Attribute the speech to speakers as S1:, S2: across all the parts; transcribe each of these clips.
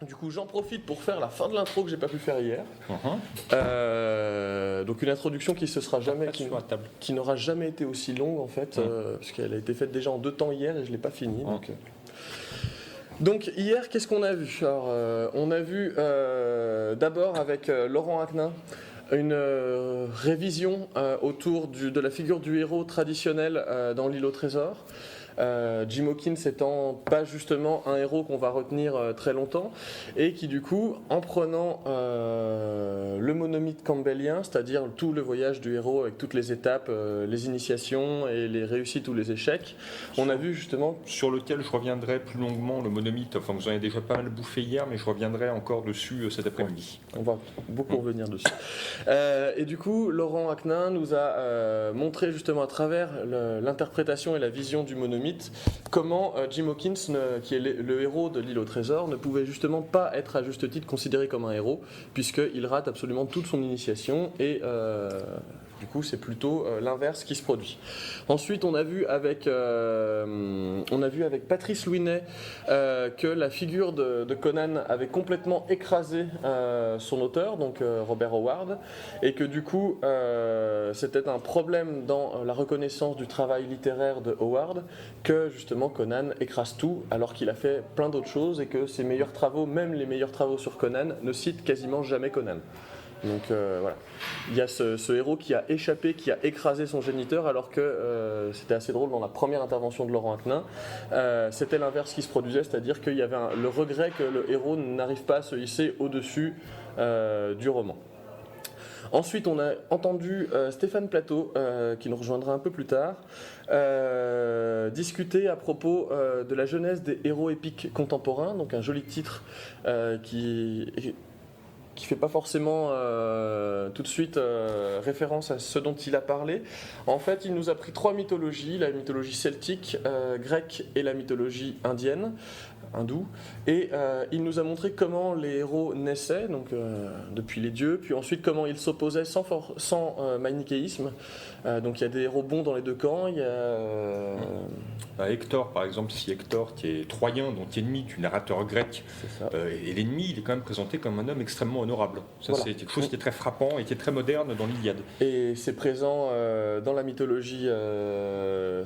S1: Du coup, j'en profite pour faire la fin de l'intro que j'ai pas pu faire hier. Donc une introduction qui n'aura jamais été aussi longue en fait, parce qu'elle a été faite déjà en 2 temps hier et je l'ai pas finie. Donc hier, qu'est-ce qu'on a vu? Alors, on a vu d'abord avec Laurent Aknin une révision autour de la figure du héros traditionnel dans l'île au trésor. Jim Hawkins étant pas justement un héros qu'on va retenir très longtemps et qui du coup, en prenant le monomythe campbellien, c'est-à-dire tout le voyage du héros avec toutes les étapes, les initiations et les réussites ou les échecs, on a vu justement...
S2: Sur lequel je reviendrai plus longuement, le monomythe, enfin vous en avez déjà pas mal bouffé hier, mais je reviendrai encore dessus cet après-midi.
S1: On va beaucoup revenir dessus. Et du coup, Laurent Aknin nous a montré justement à travers l'interprétation et la vision du monomythe comment Jim Hawkins, qui est le héros de l'île au trésor, ne pouvait justement pas être à juste titre considéré comme un héros, puisqu'il rate absolument toute son initiation et du coup c'est plutôt l'inverse qui se produit. Ensuite on a vu avec Patrice Louinet que la figure de Conan avait complètement écrasé son auteur, donc Robert Howard, et que du coup c'était un problème dans la reconnaissance du travail littéraire de Howard que justement Conan écrase tout alors qu'il a fait plein d'autres choses et que ses meilleurs travaux, même les meilleurs travaux sur Conan, ne citent quasiment jamais Conan. Donc voilà, il y a ce héros qui a échappé, qui a écrasé son géniteur alors que c'était assez drôle dans la première intervention de Laurent Aknin, c'était l'inverse qui se produisait, c'est-à-dire qu'il y avait le regret que le héros n'arrive pas à se hisser au-dessus du roman. Ensuite, on a entendu Stéphane Plateau, qui nous rejoindra un peu plus tard, discuter à propos de la genèse des héros épiques contemporains, donc un joli titre qui fait pas forcément tout de suite référence à ce dont il a parlé. En fait, il nous a pris 3 mythologies, la mythologie celtique, grecque et la mythologie indienne, hindoue, et il nous a montré comment les héros naissaient, donc depuis les dieux, puis ensuite comment ils s'opposaient sans manichéisme. Donc il y a des héros bons dans les 2 camps, il y a...
S2: Hector par exemple, si Hector qui est troyen, donc ennemi du narrateur grec, et l'ennemi il est quand même présenté comme un homme extrêmement honorable. Ça voilà. C'est quelque chose qui est très frappant et qui est très moderne dans l'Iliade.
S1: Et c'est présent dans la mythologie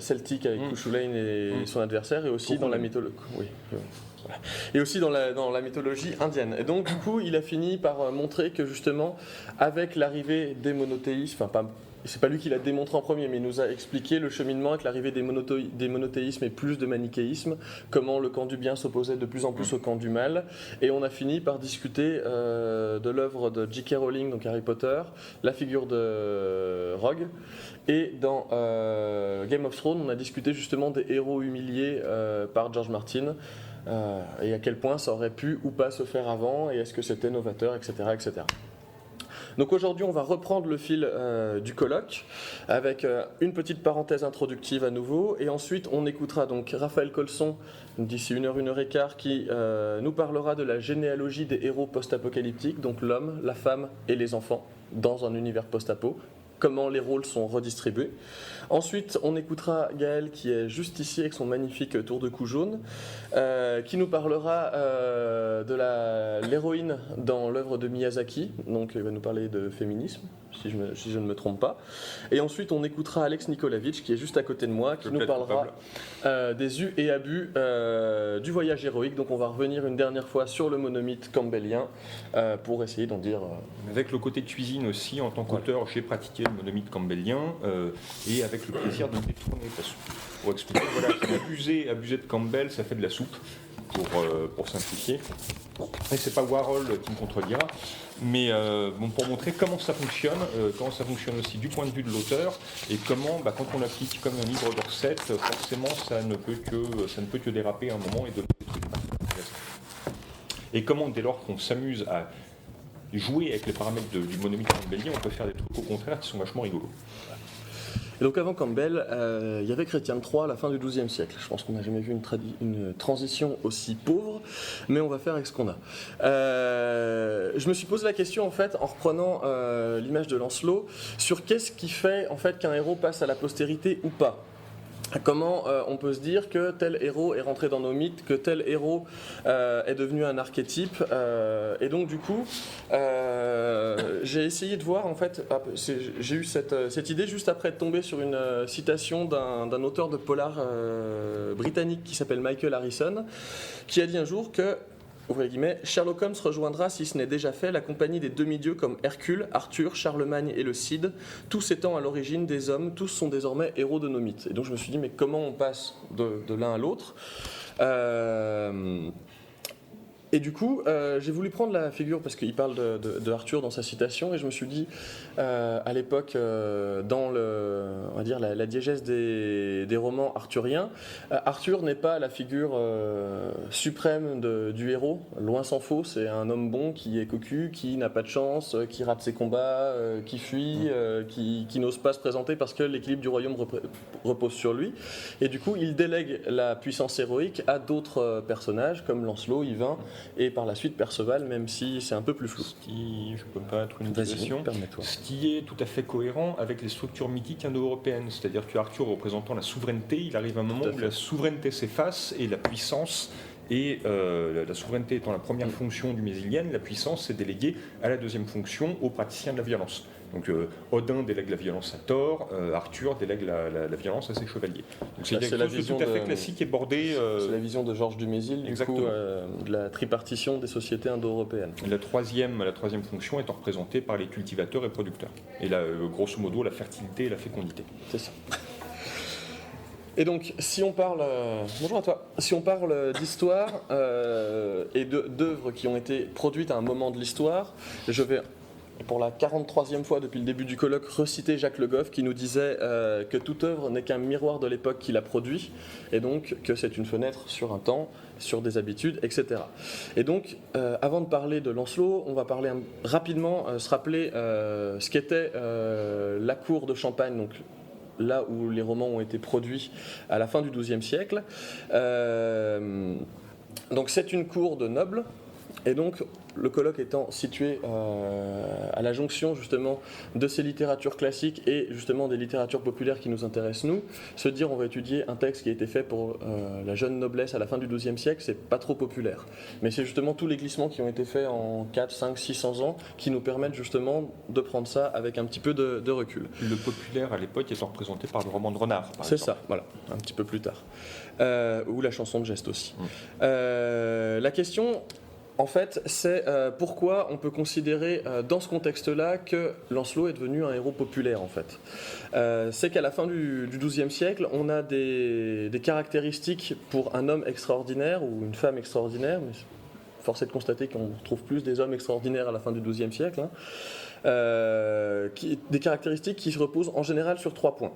S1: celtique avec Cuchulainn et son adversaire, et aussi dans la mythologie... Oui. Voilà. Et aussi dans la mythologie indienne. Et donc du coup il a fini par montrer que justement avec l'arrivée des monothéismes, enfin c'est pas lui qui l'a démontré en premier, mais il nous a expliqué le cheminement avec l'arrivée des monothéismes et plus de manichéisme, comment le camp du bien s'opposait de plus en plus au camp du mal, et on a fini par discuter de l'œuvre de J.K. Rowling, donc Harry Potter, la figure de Rogue, et dans Game of Thrones on a discuté justement des héros humiliés par George Martin, et à quel point ça aurait pu ou pas se faire avant, et est-ce que c'était novateur, etc., etc. Donc aujourd'hui on va reprendre le fil du colloque avec une petite parenthèse introductive à nouveau, et ensuite on écoutera donc Raphaël Colson d'ici 1h, 1h15 qui nous parlera de la généalogie des héros post-apocalyptiques, donc l'homme, la femme et les enfants dans un univers post-apo, comment les rôles sont redistribués. Ensuite, on écoutera Gaël qui est juste ici avec son magnifique tour de cou jaune, qui nous parlera de l'héroïne dans l'œuvre de Miyazaki, donc il va nous parler de féminisme, si je ne me trompe pas. Et ensuite, on écoutera Alex Nikolaevitch qui est juste à côté de moi, qui nous parlera des us et abus du voyage héroïque. Donc on va revenir une dernière fois sur le monomythe campbellien pour essayer d'en dire...
S2: Avec le côté cuisine aussi, en tant qu'auteur, j'ai pratiqué le monomythe campbellien et avec le plaisir de détourner la soupe. Pour expliquer, voilà, abuser de Campbell, ça fait de la soupe, pour simplifier. Et c'est pas Warhol qui me contredira, mais bon, pour montrer comment ça fonctionne aussi du point de vue de l'auteur, et comment, quand on applique comme un livre de recettes, forcément ça ne peut que déraper à un moment et donner des trucs intéressants. Et comment, dès lors qu'on s'amuse à jouer avec les paramètres du monomythe campbellien, on peut faire des trucs au contraire qui sont vachement rigolos.
S1: Et donc avant Campbell, il y avait Chrétien de Troyes à la fin du XIIe siècle. Je pense qu'on n'a jamais vu une transition aussi pauvre, mais on va faire avec ce qu'on a. Je me suis posé la question en fait, en reprenant l'image de Lancelot, sur qu'est-ce qui fait en fait qu'un héros passe à la postérité ou pas. Comment on peut se dire que tel héros est rentré dans nos mythes, que tel héros est devenu un archétype, et donc du coup j'ai essayé de voir en fait, j'ai eu cette idée juste après être tombé sur une citation d'un auteur de polar britannique qui s'appelle Michael Harrison, qui a dit un jour que, ouvrez les guillemets, Sherlock Holmes rejoindra, si ce n'est déjà fait, la compagnie des demi-dieux comme Hercule, Arthur, Charlemagne et le Cid, tous étant à l'origine des hommes, tous sont désormais héros de nos mythes. Et donc je me suis dit, mais comment on passe de l'un à l'autre Et du coup, j'ai voulu prendre la figure, parce qu'il parle de Arthur dans sa citation, et je me suis dit, à l'époque, dans on va dire la diégèse des romans arthuriens, Arthur n'est pas la figure suprême du héros, loin s'en faut, c'est un homme bon qui est cocu, qui n'a pas de chance, qui rate ses combats, qui fuit, qui n'ose pas se présenter parce que l'équilibre du royaume repose sur lui. Et du coup, il délègue la puissance héroïque à d'autres personnages, comme Lancelot, Yvain, et par la suite Perceval, même si c'est un peu plus flou.
S2: Je peux me permettre une digression. Ce qui est tout à fait cohérent avec les structures mythiques indo-européennes, c'est-à-dire que Arthur représentant la souveraineté, il arrive un moment où la souveraineté s'efface et la puissance, et la souveraineté étant la première fonction du Mésilienne, la puissance est déléguée à la deuxième fonction aux praticiens de la violence. Donc Odin délègue la violence à Thor, Arthur délègue la violence à ses chevaliers. Donc c'est quelque chose de tout à fait classique et bordé.
S1: C'est la vision de Georges Dumézil, du coup, de la tripartition des sociétés indo-européennes.
S2: La troisième fonction étant représentée par les cultivateurs et producteurs. Et là, grosso modo, la fertilité et la fécondité.
S1: C'est ça. Et donc, si on parle, bonjour à toi, si on parle d'histoire et d'œuvres qui ont été produites à un moment de l'histoire, je vais, pour la 43e fois depuis le début du colloque, reciter Jacques Le Goff qui nous disait que toute œuvre n'est qu'un miroir de l'époque qui l'a produit, et donc que c'est une fenêtre sur un temps, sur des habitudes, etc. Et donc, avant de parler de Lancelot, on va parler rapidement, se rappeler ce qu'était la cour de Champagne, donc là où les romans ont été produits à la fin du XIIe siècle. Donc c'est une cour de nobles, et donc le colloque étant situé à la jonction justement de ces littératures classiques et justement des littératures populaires qui nous intéressent nous, se dire on va étudier un texte qui a été fait pour la jeune noblesse à la fin du XIIe siècle, c'est pas trop populaire. Mais c'est justement tous les glissements qui ont été faits en 4, 5, 600 ans qui nous permettent justement de prendre ça avec un petit peu de recul.
S2: Le populaire à l'époque étant représenté par le roman de Renard, par
S1: c'est
S2: exemple.
S1: ça, voilà, un petit peu plus tard. Ou la chanson de geste aussi. La question, en fait, c'est pourquoi on peut considérer dans ce contexte-là que Lancelot est devenu un héros populaire, en fait. C'est qu'à la fin du XIIe siècle, on a des caractéristiques pour un homme extraordinaire ou une femme extraordinaire, mais force est de constater qu'on retrouve plus des hommes extraordinaires à la fin du XIIe siècle, des caractéristiques qui se reposent en général sur 3 points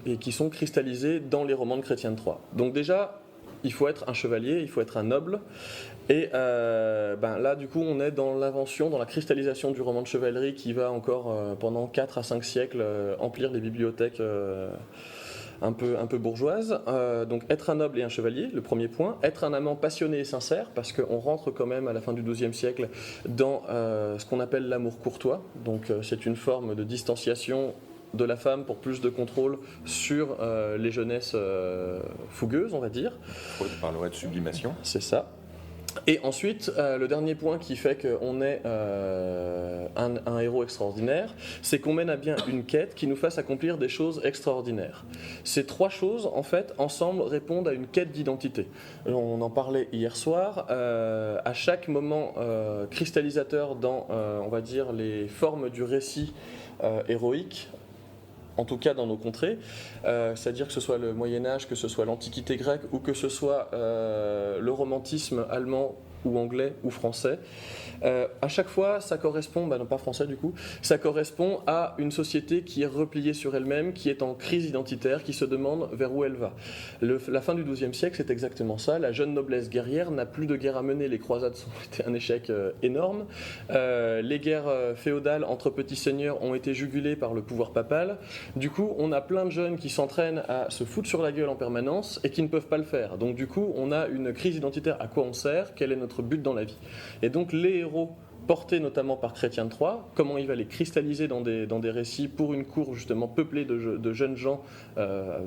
S1: et qui sont cristallisés dans les romans de Chrétien de Troyes. Donc déjà, il faut être un chevalier, il faut être un noble. Et là, du coup, on est dans l'invention, dans la cristallisation du roman de chevalerie qui va encore, pendant 4 à 5 siècles, emplir les bibliothèques un peu bourgeoises. Donc, être un noble et un chevalier, le premier point. Être un amant passionné et sincère, parce qu'on rentre quand même, à la fin du XIIe siècle, dans ce qu'on appelle l'amour courtois. Donc, c'est une forme de distanciation de la femme pour plus de contrôle sur les jeunesses fougueuses, on va dire.
S2: On parlerait de sublimation.
S1: C'est ça. Et ensuite, le dernier point qui fait qu'on est un héros extraordinaire, c'est qu'on mène à bien une quête qui nous fasse accomplir des choses extraordinaires. Ces 3 choses, en fait, ensemble, répondent à une quête d'identité. On en parlait hier soir. À chaque moment cristallisateur dans, on va dire, les formes du récit héroïque, en tout cas dans nos contrées, c'est-à-dire que ce soit le Moyen-Âge, que ce soit l'Antiquité grecque ou que ce soit le romantisme allemand ou anglais ou français. À chaque fois, ça correspond, non pas français du coup, ça correspond à une société qui est repliée sur elle-même, qui est en crise identitaire, qui se demande vers où elle va. La fin du XIIe siècle, c'est exactement ça. La jeune noblesse guerrière n'a plus de guerre à mener. Les croisades ont été un échec énorme. Les guerres féodales entre petits seigneurs ont été jugulées par le pouvoir papal. Du coup, on a plein de jeunes qui s'entraînent à se foutre sur la gueule en permanence et qui ne peuvent pas le faire. Donc du coup, on a une crise identitaire. À quoi on sert ? Quel est notre but dans la vie ? Et donc les héros portés notamment par Chrétien de Troyes, comment il va les cristalliser dans des récits pour une cour justement peuplée de jeunes gens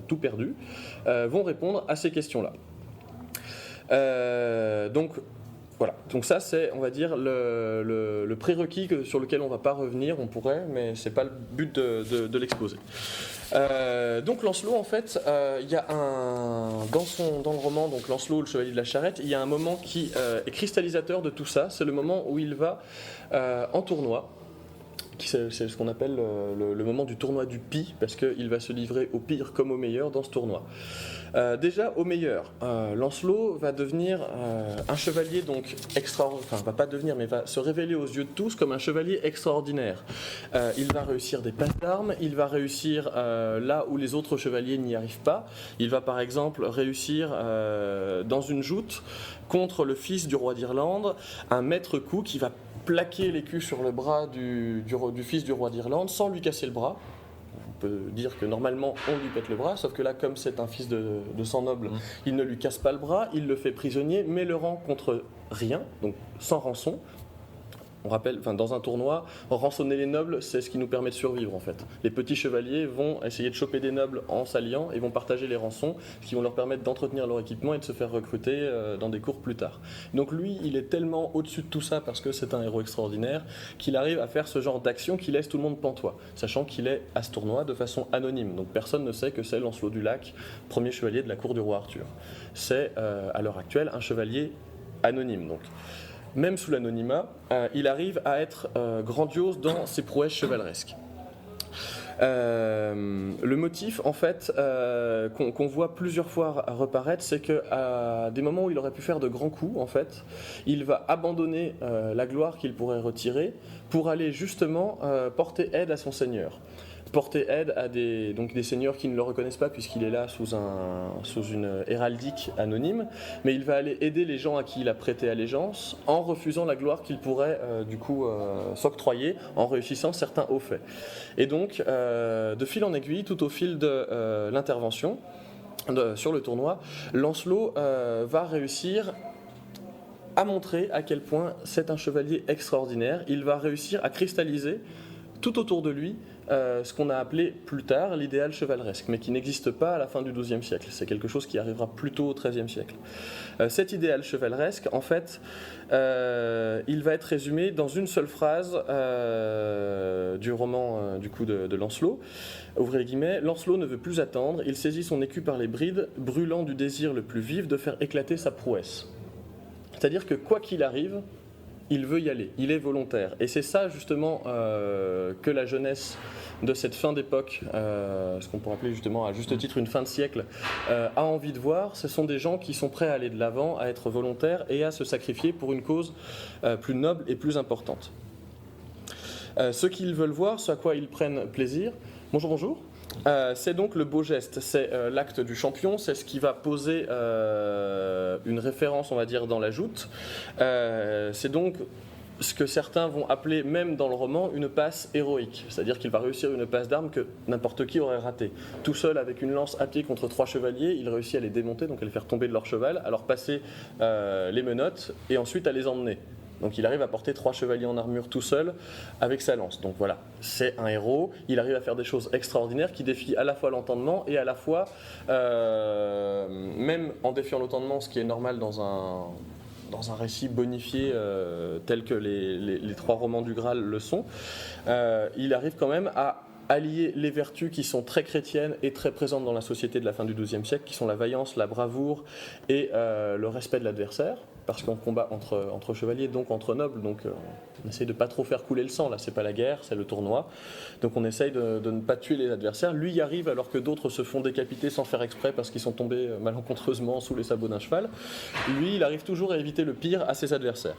S1: tout perdus, vont répondre à ces questions-là. Donc voilà, donc ça c'est, on va dire, le prérequis sur lequel on ne va pas revenir, on pourrait, mais ce n'est pas le but de l'exposer. Donc Lancelot, en fait, il y a dans le roman, donc Lancelot, le chevalier de la charrette, il y a un moment qui est cristallisateur de tout ça, c'est le moment où il va en tournoi. C'est ce qu'on appelle le moment du tournoi du pis, parce qu'il va se livrer au pire comme au meilleur dans ce tournoi. Déjà au meilleur, Lancelot va devenir un chevalier donc extraordinaire, enfin va pas devenir mais va se révéler aux yeux de tous comme un chevalier extraordinaire. Il va réussir des passes d'armes, il va réussir là où les autres chevaliers n'y arrivent pas. Il va par exemple réussir dans une joute contre le fils du roi d'Irlande, un maître coup qui va plaquer l'écu sur le bras du fils du roi d'Irlande sans lui casser le bras. On peut dire que normalement on lui pète le bras, sauf que là comme c'est un fils de sang noble, il ne lui casse pas le bras, il le fait prisonnier, mais le rend contre rien, donc sans rançon. On rappelle, dans un tournoi, rançonner les nobles, c'est ce qui nous permet de survivre en fait. Les petits chevaliers vont essayer de choper des nobles en s'alliant et vont partager les rançons, ce qui vont leur permettre d'entretenir leur équipement et de se faire recruter dans des cours plus tard. Donc lui, il est tellement au-dessus de tout ça parce que c'est un héros extraordinaire qu'il arrive à faire ce genre d'action qui laisse tout le monde pantois, sachant qu'il est à ce tournoi de façon anonyme. Donc personne ne sait que c'est Lancelot du Lac, premier chevalier de la cour du roi Arthur. C'est à l'heure actuelle un chevalier anonyme. Donc. Même sous l'anonymat, il arrive à être grandiose dans ses prouesses chevaleresques. Le motif, en fait, qu'on voit plusieurs fois reparaître, c'est qu'à des moments où il aurait pu faire de grands coups, en fait, il va abandonner la gloire qu'il pourrait retirer pour aller justement porter aide à son seigneur. Porter aide à des seigneurs qui ne le reconnaissent pas puisqu'il est là sous une héraldique anonyme, mais il va aller aider les gens à qui il a prêté allégeance en refusant la gloire qu'il pourrait s'octroyer en réussissant certains hauts faits. Et donc, de fil en aiguille, tout au fil de l'intervention sur le tournoi, Lancelot va réussir à montrer à quel point c'est un chevalier extraordinaire. Il va réussir à cristalliser tout autour de lui ce qu'on a appelé plus tard l'idéal chevaleresque, mais qui n'existe pas à la fin du XIIe siècle. C'est quelque chose qui arrivera plutôt au XIIIe siècle. Cet idéal chevaleresque, en fait, il va être résumé dans une seule phrase du roman de Lancelot. Ouvrez les guillemets, Lancelot ne veut plus attendre, il saisit son écu par les brides, brûlant du désir le plus vif de faire éclater sa prouesse. C'est-à-dire que quoi qu'il arrive, il veut y aller, il est volontaire. Et c'est ça justement que la jeunesse de cette fin d'époque, ce qu'on pourrait appeler justement à juste titre une fin de siècle, a envie de voir. Ce sont des gens qui sont prêts à aller de l'avant, à être volontaires et à se sacrifier pour une cause plus noble et plus importante. Ce qu'ils veulent voir, ce à quoi ils prennent plaisir. Bonjour, bonjour. C'est donc le beau geste, c'est l'acte du champion, c'est ce qui va poser une référence, on va dire, dans la joute. C'est donc ce que certains vont appeler, même dans le roman, une passe héroïque. C'est-à-dire qu'il va réussir une passe d'armes que n'importe qui aurait raté. Tout seul, avec une lance à pied contre 3 chevaliers, il réussit à les démonter, donc à les faire tomber de leur cheval, à leur passer les menottes et ensuite à les emmener. Donc il arrive à porter 3 chevaliers en armure tout seul avec sa lance. Donc voilà, c'est un héros, il arrive à faire des choses extraordinaires qui défient à la fois l'entendement et à la fois, même en défiant l'entendement, ce qui est normal dans un récit bonifié tel que les 3 romans du Graal le sont, il arrive quand même à allier les vertus qui sont très chrétiennes et très présentes dans la société de la fin du XIIe siècle, qui sont la vaillance, la bravoure et le respect de l'adversaire. parce qu'on combat entre chevaliers, donc entre nobles, donc on essaye de pas trop faire couler le sang, là c'est pas la guerre, c'est le tournoi, donc on essaye de ne pas tuer les adversaires. Lui y arrive alors que d'autres se font décapiter sans faire exprès parce qu'ils sont tombés malencontreusement sous les sabots d'un cheval. Lui, il arrive toujours à éviter le pire à ses adversaires.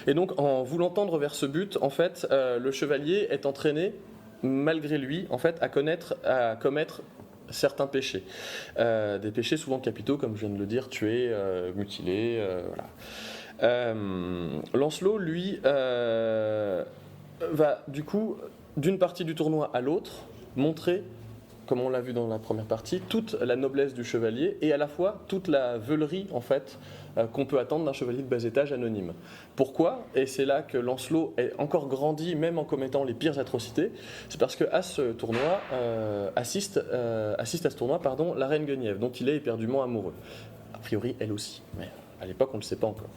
S1: Et donc en voulant tendre vers ce but, en fait, le chevalier est entraîné, malgré lui, en fait, à commettre certains péchés. Des péchés souvent capitaux, comme je viens de le dire, tuer, mutiler, voilà. Lancelot, lui, va du coup, d'une partie du tournoi à l'autre, montrer, comme on l'a vu dans la première partie, toute la noblesse du chevalier et à la fois toute la veulerie, en fait, qu'on peut attendre d'un chevalier de bas étage anonyme. Pourquoi ? Et c'est là que Lancelot est encore grandi, même en commettant les pires atrocités. C'est parce qu'à ce tournoi, assiste à ce tournoi, la reine Guenièvre, dont il est éperdument amoureux. A priori, elle aussi, mais à l'époque, on ne le sait pas encore.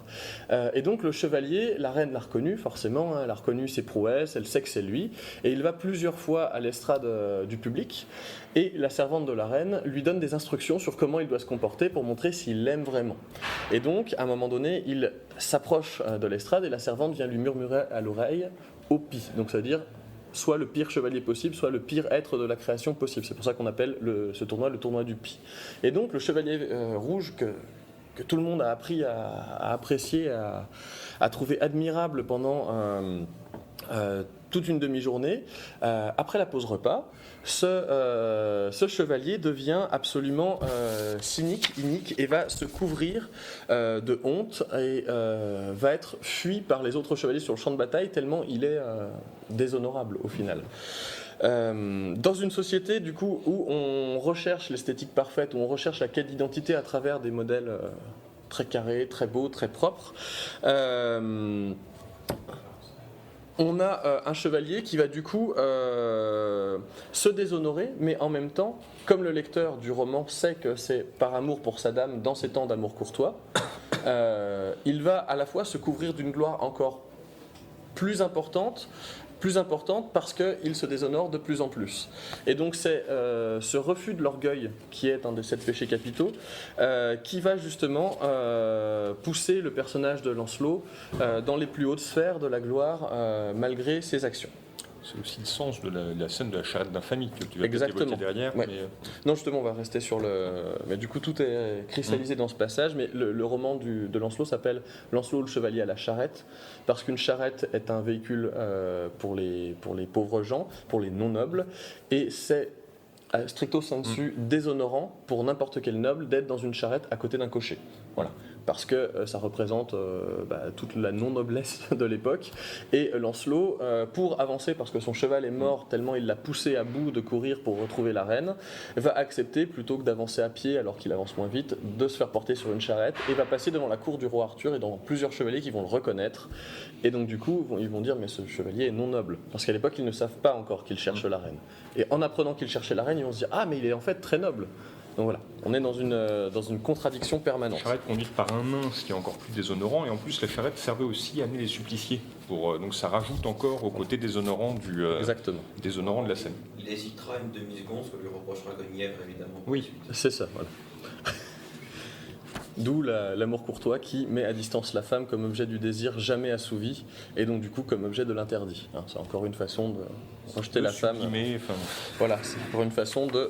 S1: Et donc, le chevalier, la reine l'a reconnu, forcément, elle a reconnu ses prouesses, elle sait que c'est lui, et il va plusieurs fois à l'estrade du public, et la servante de la reine lui donne des instructions sur comment il doit se comporter pour montrer s'il l'aime vraiment. Et donc, à un moment donné, il s'approche de l'estrade, et la servante vient lui murmurer à l'oreille « Opi », donc ça veut dire soit le pire chevalier possible, soit le pire être de la création possible. C'est pour ça qu'on appelle ce tournoi le tournoi du Pi. Et donc, le chevalier rouge que tout le monde a appris à apprécier, à trouver admirable pendant toute une demi-journée. Après la pause repas, ce chevalier devient absolument cynique, inique, et va se couvrir de honte et va être fui par les autres chevaliers sur le champ de bataille tellement il est déshonorable au final. Dans une société du coup où on recherche l'esthétique parfaite, où on recherche la quête d'identité à travers des modèles très carrés, très beaux, très propres, on a un chevalier qui va du coup se déshonorer, mais en même temps, comme le lecteur du roman sait que c'est par amour pour sa dame dans ces temps d'amour courtois, il va à la fois se couvrir d'une gloire encore plus importante parce qu'il se déshonore de plus en plus. Et donc c'est ce refus de l'orgueil qui est un des 7 péchés capitaux qui va justement pousser le personnage de Lancelot dans les plus hautes sphères de la gloire malgré ses actions.
S2: C'est aussi le sens de la scène de la charrette d'infamie que tu vas
S1: Exactement.
S2: développer derrière.
S1: Ouais. Non, justement, on va rester sur le... Mais du coup, tout est cristallisé dans ce passage, mais le roman de Lancelot s'appelle « Lancelot le chevalier à la charrette », parce qu'une charrette est un véhicule pour les pauvres gens, pour les non-nobles, et c'est stricto sensu déshonorant pour n'importe quel noble d'être dans une charrette à côté d'un cocher. Voilà. Parce que ça représente toute la non-noblesse de l'époque. Et Lancelot, pour avancer, parce que son cheval est mort tellement il l'a poussé à bout de courir pour retrouver la reine, va accepter, plutôt que d'avancer à pied alors qu'il avance moins vite, de se faire porter sur une charrette et va passer devant la cour du roi Arthur et devant plusieurs chevaliers qui vont le reconnaître. Et donc du coup, ils vont dire « mais ce chevalier est non noble ». Parce qu'à l'époque, ils ne savent pas encore qu'il cherche la reine. Et en apprenant qu'il cherchait la reine, ils vont se dire « ah, mais il est en fait très noble ». Donc voilà, on est dans une contradiction permanente.
S2: La charrette conduite par un nain, ce qui est encore plus déshonorant, et en plus la charrette servait aussi à amener les suppliciés. Donc ça rajoute encore au côté déshonorant déshonorant de la scène.
S3: Il hésitera une demi-seconde, ce que lui reprochera Guenièvre évidemment.
S2: Oui,
S1: c'est ça, voilà. D'où l'amour courtois qui met à distance la femme comme objet du désir jamais assouvi, et donc du coup comme objet de l'interdit. C'est encore une façon de rejeter la femme. Voilà, c'est encore une façon de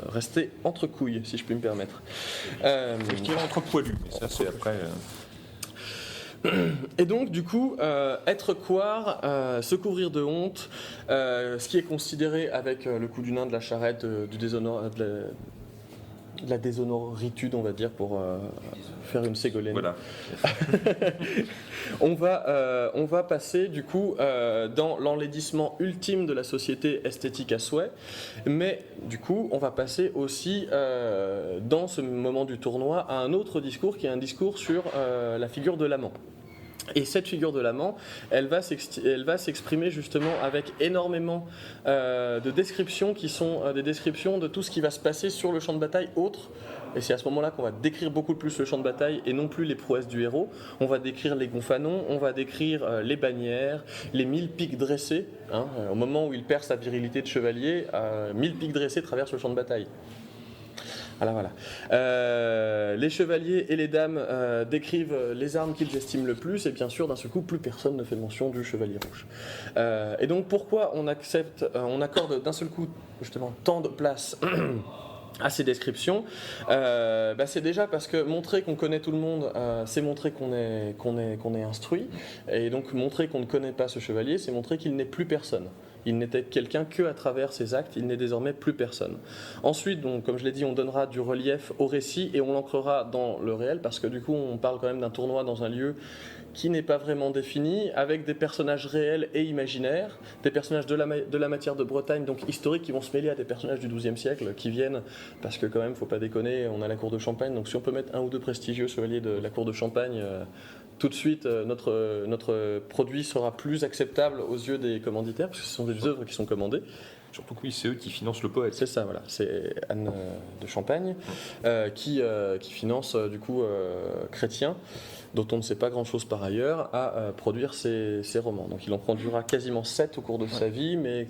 S1: rester entre couilles, si je puis me permettre.
S2: Je dirais entre poilus, mais ça c'est après...
S1: Et donc du coup, être couard, se couvrir de honte, ce qui est considéré avec le coup du nain de la charrette, du déshonneur... de la déshonoritude, on va dire, pour faire une Ségolène.
S2: Voilà.
S1: On va passer du coup dans l'enlaidissement ultime de la société esthétique à souhait, mais du coup on va passer aussi dans ce moment du tournoi à un autre discours qui est un discours sur la figure de l'amant. Et cette figure de l'amant, elle va s'exprimer justement avec énormément de descriptions qui sont des descriptions de tout ce qui va se passer sur le champ de bataille autre. Et c'est à ce moment-là qu'on va décrire beaucoup plus le champ de bataille et non plus les prouesses du héros. On va décrire les gonfanons, on va décrire les bannières, les 1000 piques dressées. Au moment où il perd sa virilité de chevalier, 1000 piques dressées traversent le champ de bataille. Voilà. Les chevaliers et les dames décrivent les armes qu'ils estiment le plus, et bien sûr, d'un seul coup, plus personne ne fait mention du chevalier rouge. Et donc, pourquoi on accorde d'un seul coup, justement, tant de place à ces descriptions, c'est déjà parce que montrer qu'on connaît tout le monde, c'est montrer qu'on est instruit, et donc montrer qu'on ne connaît pas ce chevalier, c'est montrer qu'il n'est plus personne. Il n'était quelqu'un que à travers ses actes, il n'est désormais plus personne. Ensuite, donc, comme je l'ai dit, on donnera du relief au récit et on l'ancrera dans le réel, parce que du coup, on parle quand même d'un tournoi dans un lieu qui n'est pas vraiment défini, avec des personnages réels et imaginaires, des personnages de la matière de Bretagne, donc historiques, qui vont se mêler à des personnages du XIIe siècle, qui viennent, parce que quand même, faut pas déconner, on a la cour de Champagne, donc si on peut mettre un ou deux prestigieux chevaliers de la cour de Champagne, tout de suite, notre produit sera plus acceptable aux yeux des commanditaires, parce que ce sont des œuvres qui sont commandées.
S2: Surtout que oui, c'est eux qui financent le poète.
S1: C'est ça, voilà. C'est Anne de Champagne qui finance du coup Chrétien, dont on ne sait pas grand-chose par ailleurs, à produire ses romans. Donc il en produira quasiment 7 au cours de sa vie, mais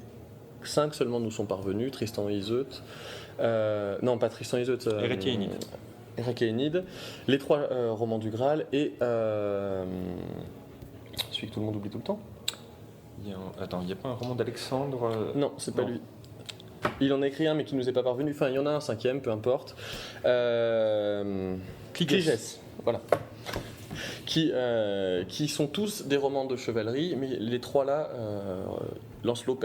S1: 5 seulement nous sont parvenus, Tristan et Iseut. Non, pas Tristan et Iseut. Érec et Énide, les 3 romans du Graal et celui que tout le monde oublie tout le temps.
S2: Attends, il n'y a pas un roman d'Alexandre
S1: Non, c'est pas lui. Il en a écrit un, mais qui nous est pas parvenu. Enfin, il y en a un 5e, peu importe. Cligès. Voilà. Qui sont tous des romans de chevalerie, mais les 3 là, Lancelot,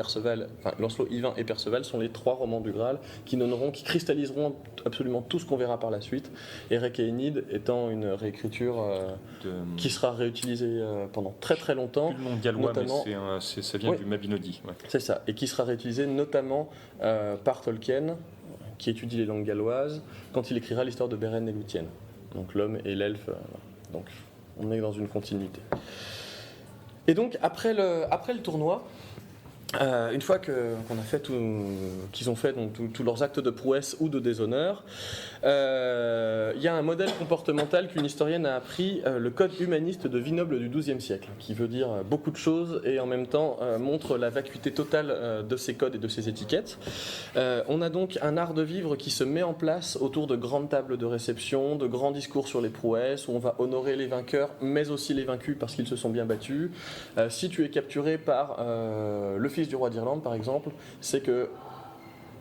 S1: Yvain et Perceval sont les 3 romans du Graal qui cristalliseront absolument tout ce qu'on verra par la suite. Érec et Énide étant une réécriture qui sera réutilisée pendant très très longtemps.
S2: Plus le nom gallois, mais ça vient du Mabinogi. Ouais.
S1: C'est ça, et qui sera réutilisée notamment par Tolkien, qui étudie les langues galloises, quand il écrira l'histoire de Beren et Lúthien. Donc l'homme et l'elfe. Donc on est dans une continuité. Et donc après le tournoi, une fois qu'on a fait qu'ils ont fait donc, tous leurs actes de prouesse ou de déshonneur, il y a un modèle comportemental qu'une historienne a appris, le code humaniste de Vinoble du XIIe siècle, qui veut dire beaucoup de choses et en même temps montre la vacuité totale de ces codes et de ces étiquettes. On a donc un art de vivre qui se met en place autour de grandes tables de réception, de grands discours sur les prouesses, où on va honorer les vainqueurs, mais aussi les vaincus parce qu'ils se sont bien battus. Si tu es capturé par le fils du roi d'Irlande, par exemple, c'est que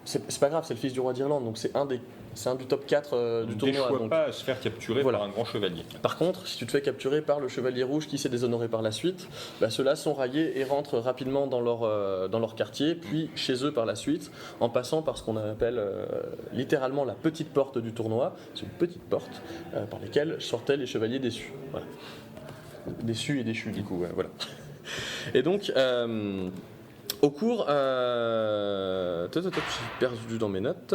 S1: c'est pas grave, c'est le fils du roi d'Irlande, donc c'est un du top 4 du tournoi.
S2: Donc pas à se faire capturer par un grand chevalier.
S1: Par contre, si tu te fais capturer par le chevalier rouge qui s'est déshonoré par la suite, ceux-là sont raillés et rentrent rapidement dans leur quartier, puis chez eux par la suite, en passant par ce qu'on appelle littéralement la petite porte du tournoi. C'est une petite porte par laquelle sortaient les chevaliers déçus. Voilà. Déçus et déchus, du coup, voilà. Et donc, au cours... j'ai perdu dans mes notes.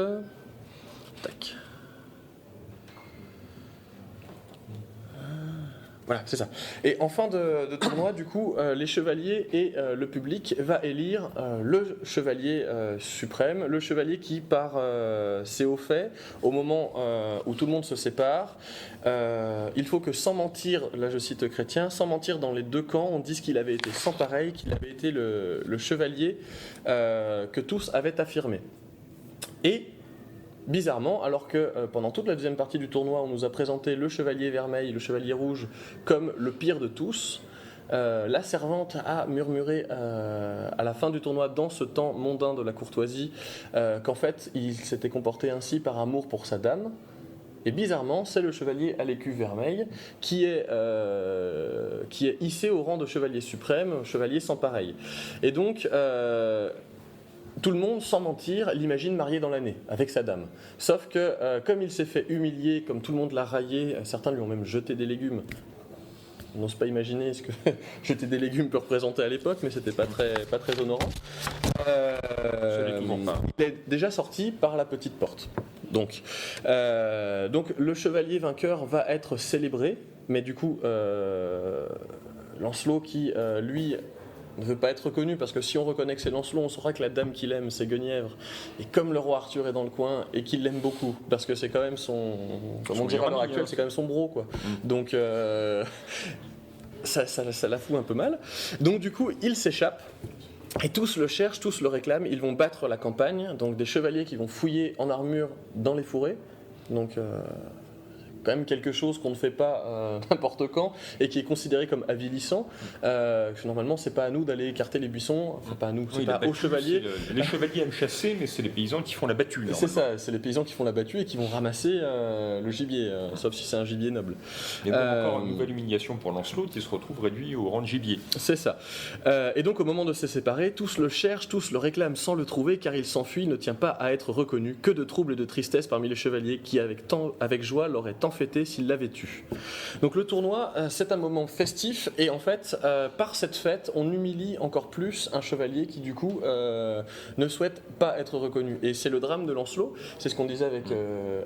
S1: Tac. Voilà, c'est ça. Et en fin de tournoi, du coup, les chevaliers et le public va élire le chevalier suprême, le chevalier qui, par ses hauts faits, au moment où tout le monde se sépare, il faut que sans mentir, là je cite Chrétien, sans mentir dans les 2 camps, on dise qu'il avait été sans pareil, qu'il avait été le chevalier que tous avaient affirmé. Et bizarrement, alors que pendant toute la deuxième partie du tournoi, on nous a présenté le chevalier vermeil, le chevalier rouge comme le pire de tous, la servante a murmuré à la fin du tournoi, dans ce temps mondain de la courtoisie, qu'en fait, il s'était comporté ainsi par amour pour sa dame. Et bizarrement, c'est le chevalier à l'écu vermeil qui est hissé au rang de chevalier suprême, chevalier sans pareil. Et donc... tout le monde, sans mentir, l'imagine marié dans l'année, avec sa dame. Sauf que, comme il s'est fait humilier, comme tout le monde l'a raillé, certains lui ont même jeté des légumes. On n'ose pas imaginer ce que jeter des légumes peut représenter à l'époque, mais c'était pas très honorant. Il est déjà sorti par la petite porte. Donc le chevalier vainqueur va être célébré, mais du coup, Lancelot qui, lui... ne veut pas être reconnu, parce que si on reconnaît que c'est Lancelot, on saura que la dame qu'il aime, c'est Guenièvre. Et comme le roi Arthur est dans le coin, et qu'il l'aime beaucoup, parce que c'est quand même comme on dirait à l'heure actuelle, c'est quand même son bro, quoi. Donc, ça la fout un peu mal. Donc, du coup, il s'échappe. Et tous le cherchent, tous le réclament. Ils vont battre la campagne. Donc, des chevaliers qui vont fouiller en armure dans les fourrés. Donc quand même quelque chose qu'on ne fait pas n'importe quand et qui est considéré comme avilissant. Normalement, c'est pas à nous d'aller écarter les buissons, enfin pas à nous, c'est pas aux chevaliers.
S2: Les chevaliers aiment chasser, mais c'est les paysans qui font la battue.
S1: C'est ça, c'est les paysans qui font la battue et qui vont ramasser le gibier, sauf si c'est un gibier noble.
S2: Et donc encore une nouvelle humiliation pour Lancelot qui se retrouve réduit au rang de gibier.
S1: C'est ça. Et donc au moment de se séparer, tous le cherchent, tous le réclament sans le trouver, car il s'enfuit, ne tient pas à être reconnu. Que de troubles et de tristesse parmi les chevaliers qui, avec joie, l'auraient tant fêté s'il l'avait tu. Donc le tournoi, c'est un moment festif, et en fait, par cette fête, on humilie encore plus un chevalier qui du coup ne souhaite pas être reconnu. Et c'est le drame de Lancelot, c'est ce qu'on disait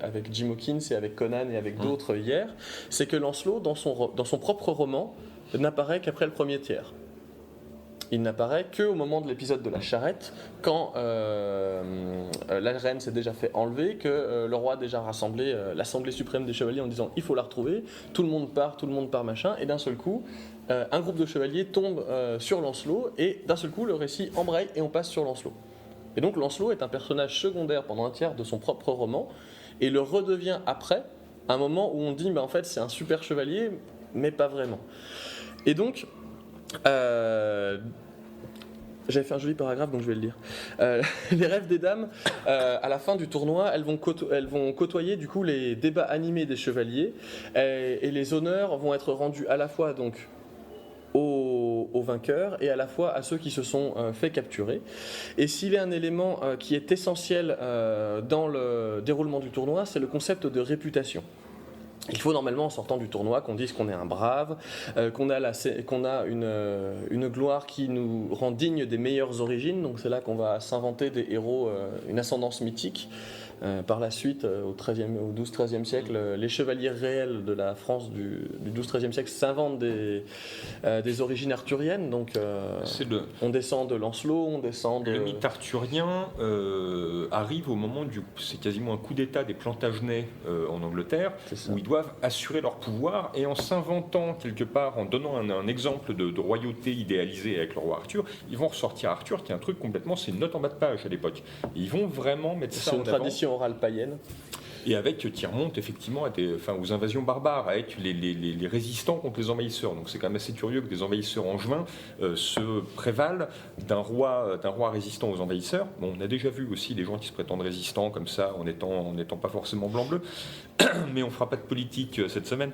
S1: avec Jim Hawkins et avec Conan et avec d'autres hier, c'est que Lancelot, dans son propre roman, n'apparaît qu'après le premier tiers. Il n'apparaît qu'au moment de l'épisode de la charrette, quand la reine s'est déjà fait enlever, que le roi a déjà rassemblé l'Assemblée suprême des chevaliers en disant il faut la retrouver, tout le monde part machin, et d'un seul coup, un groupe de chevaliers tombe sur Lancelot, et d'un seul coup le récit embraye et on passe sur Lancelot. Et donc Lancelot est un personnage secondaire pendant un tiers de son propre roman, et le redevient après, à un moment où on dit en fait c'est un super chevalier, mais pas vraiment. Et donc, j'avais fait un joli paragraphe donc je vais le lire. Les rêves des dames, à la fin du tournoi, elles vont côtoyer du coup les débats animés des chevaliers, et les honneurs vont être rendus à la fois donc aux vainqueurs et à la fois à ceux qui se sont fait capturer. Et s'il y a un élément qui est essentiel dans le déroulement du tournoi, c'est le concept de réputation. Il faut normalement en sortant du tournoi qu'on dise qu'on est un brave, qu'on a une gloire qui nous rend dignes des meilleures origines, donc c'est là qu'on va s'inventer des héros, une ascendance mythique. Par la suite, au XII-XIIIe siècle, les chevaliers réels de la France du XII-XIIIe siècle s'inventent des origines arthuriennes. Donc, on descend de Lancelot, on descend de...
S2: Le mythe arthurien arrive au moment c'est quasiment un coup d'état des Plantagenets en Angleterre, où ils doivent assurer leur pouvoir, et en s'inventant quelque part, en donnant un exemple de royauté idéalisée avec le roi Arthur, ils vont ressortir Arthur, qui est un truc complètement, c'est une note en bas de page à l'époque. Ils vont vraiment mettre ça en avant.
S1: C'est une tradition orale païenne.
S2: Et avec qui remonte effectivement aux invasions barbares, avec les résistants contre les envahisseurs. Donc c'est quand même assez curieux que des envahisseurs angevins se prévalent d'un roi résistant aux envahisseurs. Bon, on a déjà vu aussi des gens qui se prétendent résistants comme ça, en n'étant pas forcément blanc-bleu, mais on ne fera pas de politique cette semaine.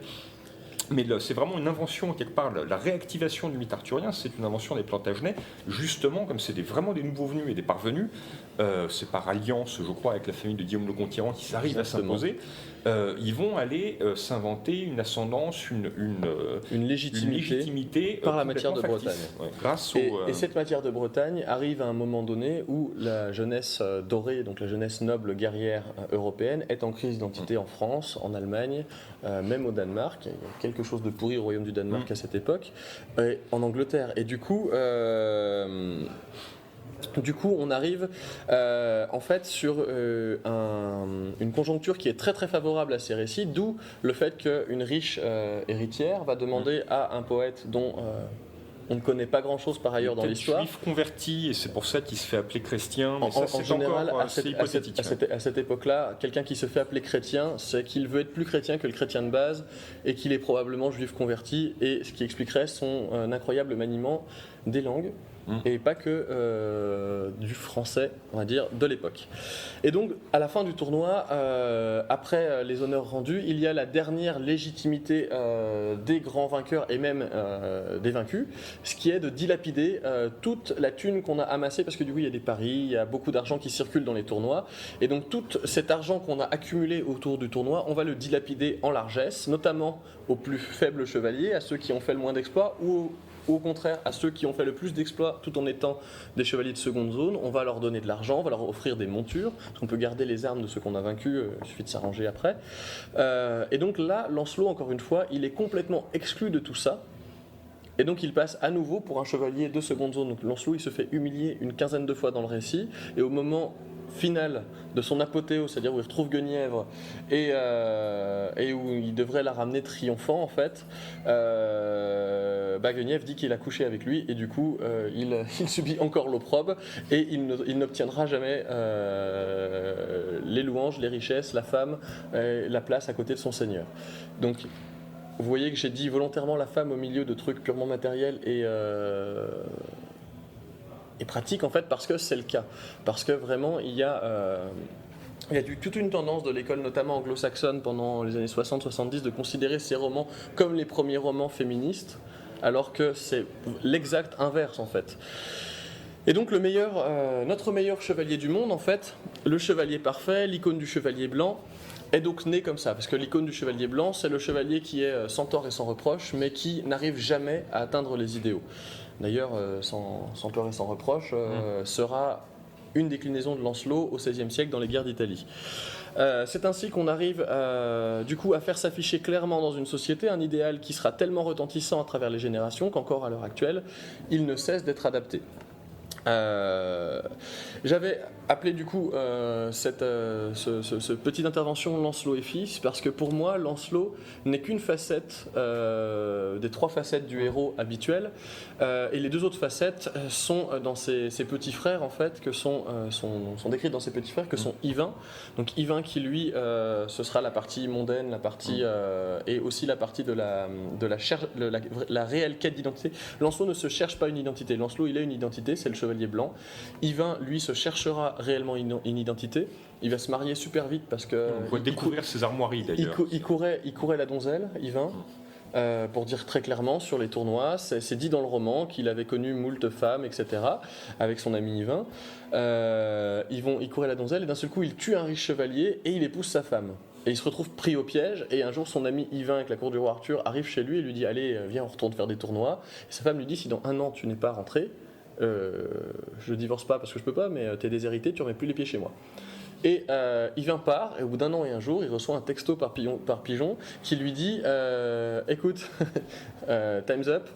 S2: Mais c'est vraiment une invention, quelque part, la réactivation du mythe arthurien, c'est une invention des Plantagenets, justement, comme c'est vraiment des nouveaux venus et des parvenus, c'est par alliance, je crois, avec la famille de Guillaume le Conquérant qui s'arrive à s'imposer, ils vont aller s'inventer une ascendance, une légitimité
S1: par la matière de Bretagne.
S2: Ouais, grâce
S1: et cette matière de Bretagne arrive à un moment donné où la jeunesse dorée, donc la jeunesse noble guerrière européenne, est en crise d'identité en France, en Allemagne, même au Danemark. Il y a quelque chose de pourri au royaume du Danemark à cette époque, et en Angleterre. Et du coup, on arrive en fait sur une conjoncture qui est très très favorable à ces récits, d'où le fait qu'une riche héritière va demander à un poète dont on ne connaît pas grand-chose par ailleurs dans l'histoire.
S2: Juif converti, et c'est pour ça qu'il se fait appeler chrétien. Mais
S1: en général, à cette époque-là, quelqu'un qui se fait appeler chrétien, c'est qu'il veut être plus chrétien que le chrétien de base, et qu'il est probablement juif converti, et ce qui expliquerait son incroyable maniement des langues. Et pas que du français, on va dire, de l'époque. Et donc, à la fin du tournoi, après les honneurs rendus, il y a la dernière légitimité des grands vainqueurs et même des vaincus, ce qui est de dilapider toute la thune qu'on a amassée, parce que du coup, il y a des paris, il y a beaucoup d'argent qui circule dans les tournois, et donc tout cet argent qu'on a accumulé autour du tournoi, on va le dilapider en largesse, notamment aux plus faibles chevaliers, à ceux qui ont fait le moins d'exploits, ou au contraire, à ceux qui ont fait le plus d'exploits tout en étant des chevaliers de seconde zone, on va leur donner de l'argent, on va leur offrir des montures, parce qu'on peut garder les armes de ceux qu'on a vaincus, il suffit de s'arranger après. Et donc là, Lancelot, encore une fois, il est complètement exclu de tout ça, et donc il passe à nouveau pour un chevalier de seconde zone. Donc Lancelot, il se fait humilier une quinzaine de fois dans le récit, et au moment final de son apothéose, c'est-à-dire où il retrouve Guenièvre et où il devrait la ramener triomphant en fait, Guenièvre dit qu'il a couché avec lui et du coup il subit encore l'opprobre et il n'obtiendra jamais les louanges, les richesses, la femme, la place à côté de son seigneur. Donc vous voyez que j'ai dit volontairement la femme au milieu de trucs purement matériels et pratiques en fait parce que c'est le cas, parce que vraiment il y a toute une tendance de l'école, notamment anglo-saxonne, pendant les années 60-70, de considérer ces romans comme les premiers romans féministes, alors que c'est l'exact inverse en fait. Et donc notre meilleur chevalier du monde, en fait, le chevalier parfait, l'icône du chevalier blanc, est donc né comme ça, parce que l'icône du chevalier blanc, c'est le chevalier qui est sans tort et sans reproche, mais qui n'arrive jamais à atteindre les idéaux. D'ailleurs, sans tort et sans reproche sera une déclinaison de Lancelot au XVIe siècle dans les guerres d'Italie. C'est ainsi qu'on arrive du coup à faire s'afficher clairement dans une société un idéal qui sera tellement retentissant à travers les générations qu'encore à l'heure actuelle, il ne cesse d'être adapté. J'avais appelé du coup cette petite intervention Lancelot et fils parce que pour moi Lancelot n'est qu'une facette des trois facettes du héros habituel et les deux autres facettes sont dans ses petits frères en fait que sont décrites dans ses petits frères que sont Yvain. Donc Yvain qui lui ce sera la partie mondaine, la partie et aussi la partie de la réelle quête d'identité. Lancelot ne se cherche pas une identité. Lancelot il a une identité, c'est le chevalier blanc. Yvain lui se cherchera réellement une identité. Il va se marier super vite parce que
S2: on va découvrir ses armoiries d'ailleurs.
S1: Il courait la donzelle, Yvain. Pour dire très clairement sur les tournois, c'est dit dans le roman qu'il avait connu moult femmes, etc. avec son ami Yvain. Il courait la donzelle et d'un seul coup il tue un riche chevalier et il épouse sa femme. Et il se retrouve pris au piège et un jour son ami Yvain avec la cour du roi Arthur arrive chez lui et lui dit allez viens on retourne faire des tournois. Et sa femme lui dit si dans 1 an tu n'es pas rentré, je divorce pas parce que je peux pas mais t'es déshérité, tu remets plus les pieds chez moi. Et Yvain part, et au bout d'1 an et un jour, il reçoit un texto par pigeon qui lui dit écoute, time's up,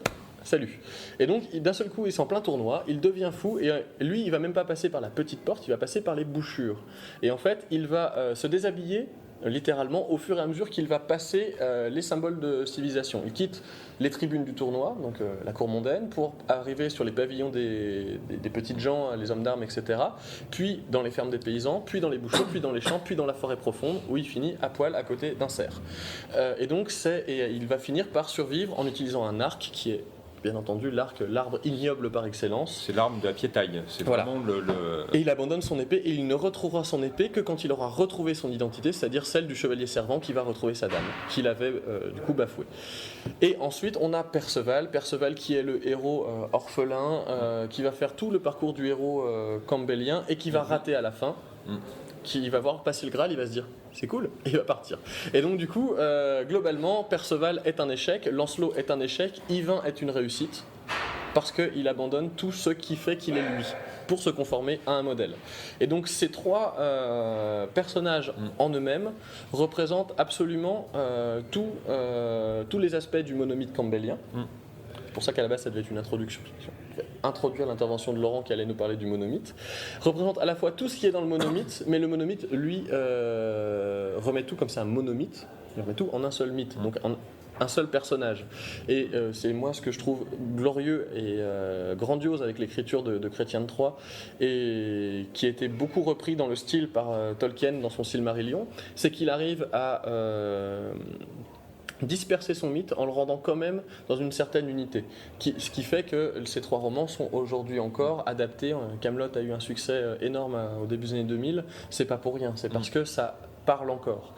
S1: salut. Et donc, d'un seul coup, il s'en plein tournoi, il devient fou, et lui, il va même pas passer par la petite porte, il va passer par les bouchures. Et en fait, il va se déshabiller littéralement au fur et à mesure qu'il va passer les symboles de civilisation. Il quitte les tribunes du tournoi, donc la cour mondaine, pour arriver sur les pavillons des petites gens, les hommes d'armes, etc. Puis dans les fermes des paysans, puis dans les bouchots, puis dans les champs, puis dans la forêt profonde, où il finit à poil à côté d'un cerf. Et donc il va finir par survivre en utilisant un arc qui est bien entendu l'arbre ignoble par excellence.
S2: C'est l'arme de la piétaille. C'est
S1: voilà.
S2: Vraiment
S1: Et il abandonne son épée et il ne retrouvera son épée que quand il aura retrouvé son identité, c'est-à-dire celle du chevalier servant qui va retrouver sa dame, qu'il avait du coup bafouée. Et ensuite on a Perceval qui est le héros orphelin, qui va faire tout le parcours du héros campbellien et qui va rater à la fin. Qui va voir passer le Graal, il va se dire c'est cool, et il va partir. Et donc du coup, globalement, Perceval est un échec, Lancelot est un échec, Yvain est une réussite, parce qu'il abandonne tout ce qui fait qu'il est lui, pour se conformer à un modèle. Et donc ces trois personnages en eux-mêmes représentent absolument tous les aspects du monomythe campbellien. C'est pour ça qu'à la base ça devait être une introduction. Introduire l'intervention de Laurent qui allait nous parler du monomythe, représente à la fois tout ce qui est dans le monomythe, mais le monomythe, lui, remet tout comme c'est un monomythe, il remet tout en un seul mythe, donc un seul personnage. Et c'est moi ce que je trouve glorieux et grandiose avec l'écriture de Chrétien de Troyes, et qui a été beaucoup repris dans le style par Tolkien dans son Silmarillion, c'est qu'il arrive à disperser son mythe en le rendant quand même dans une certaine unité. Ce qui fait que ces trois romans sont aujourd'hui encore adaptés. Kaamelott a eu un succès énorme au début des années 2000. C'est pas pour rien, c'est parce que ça parle encore.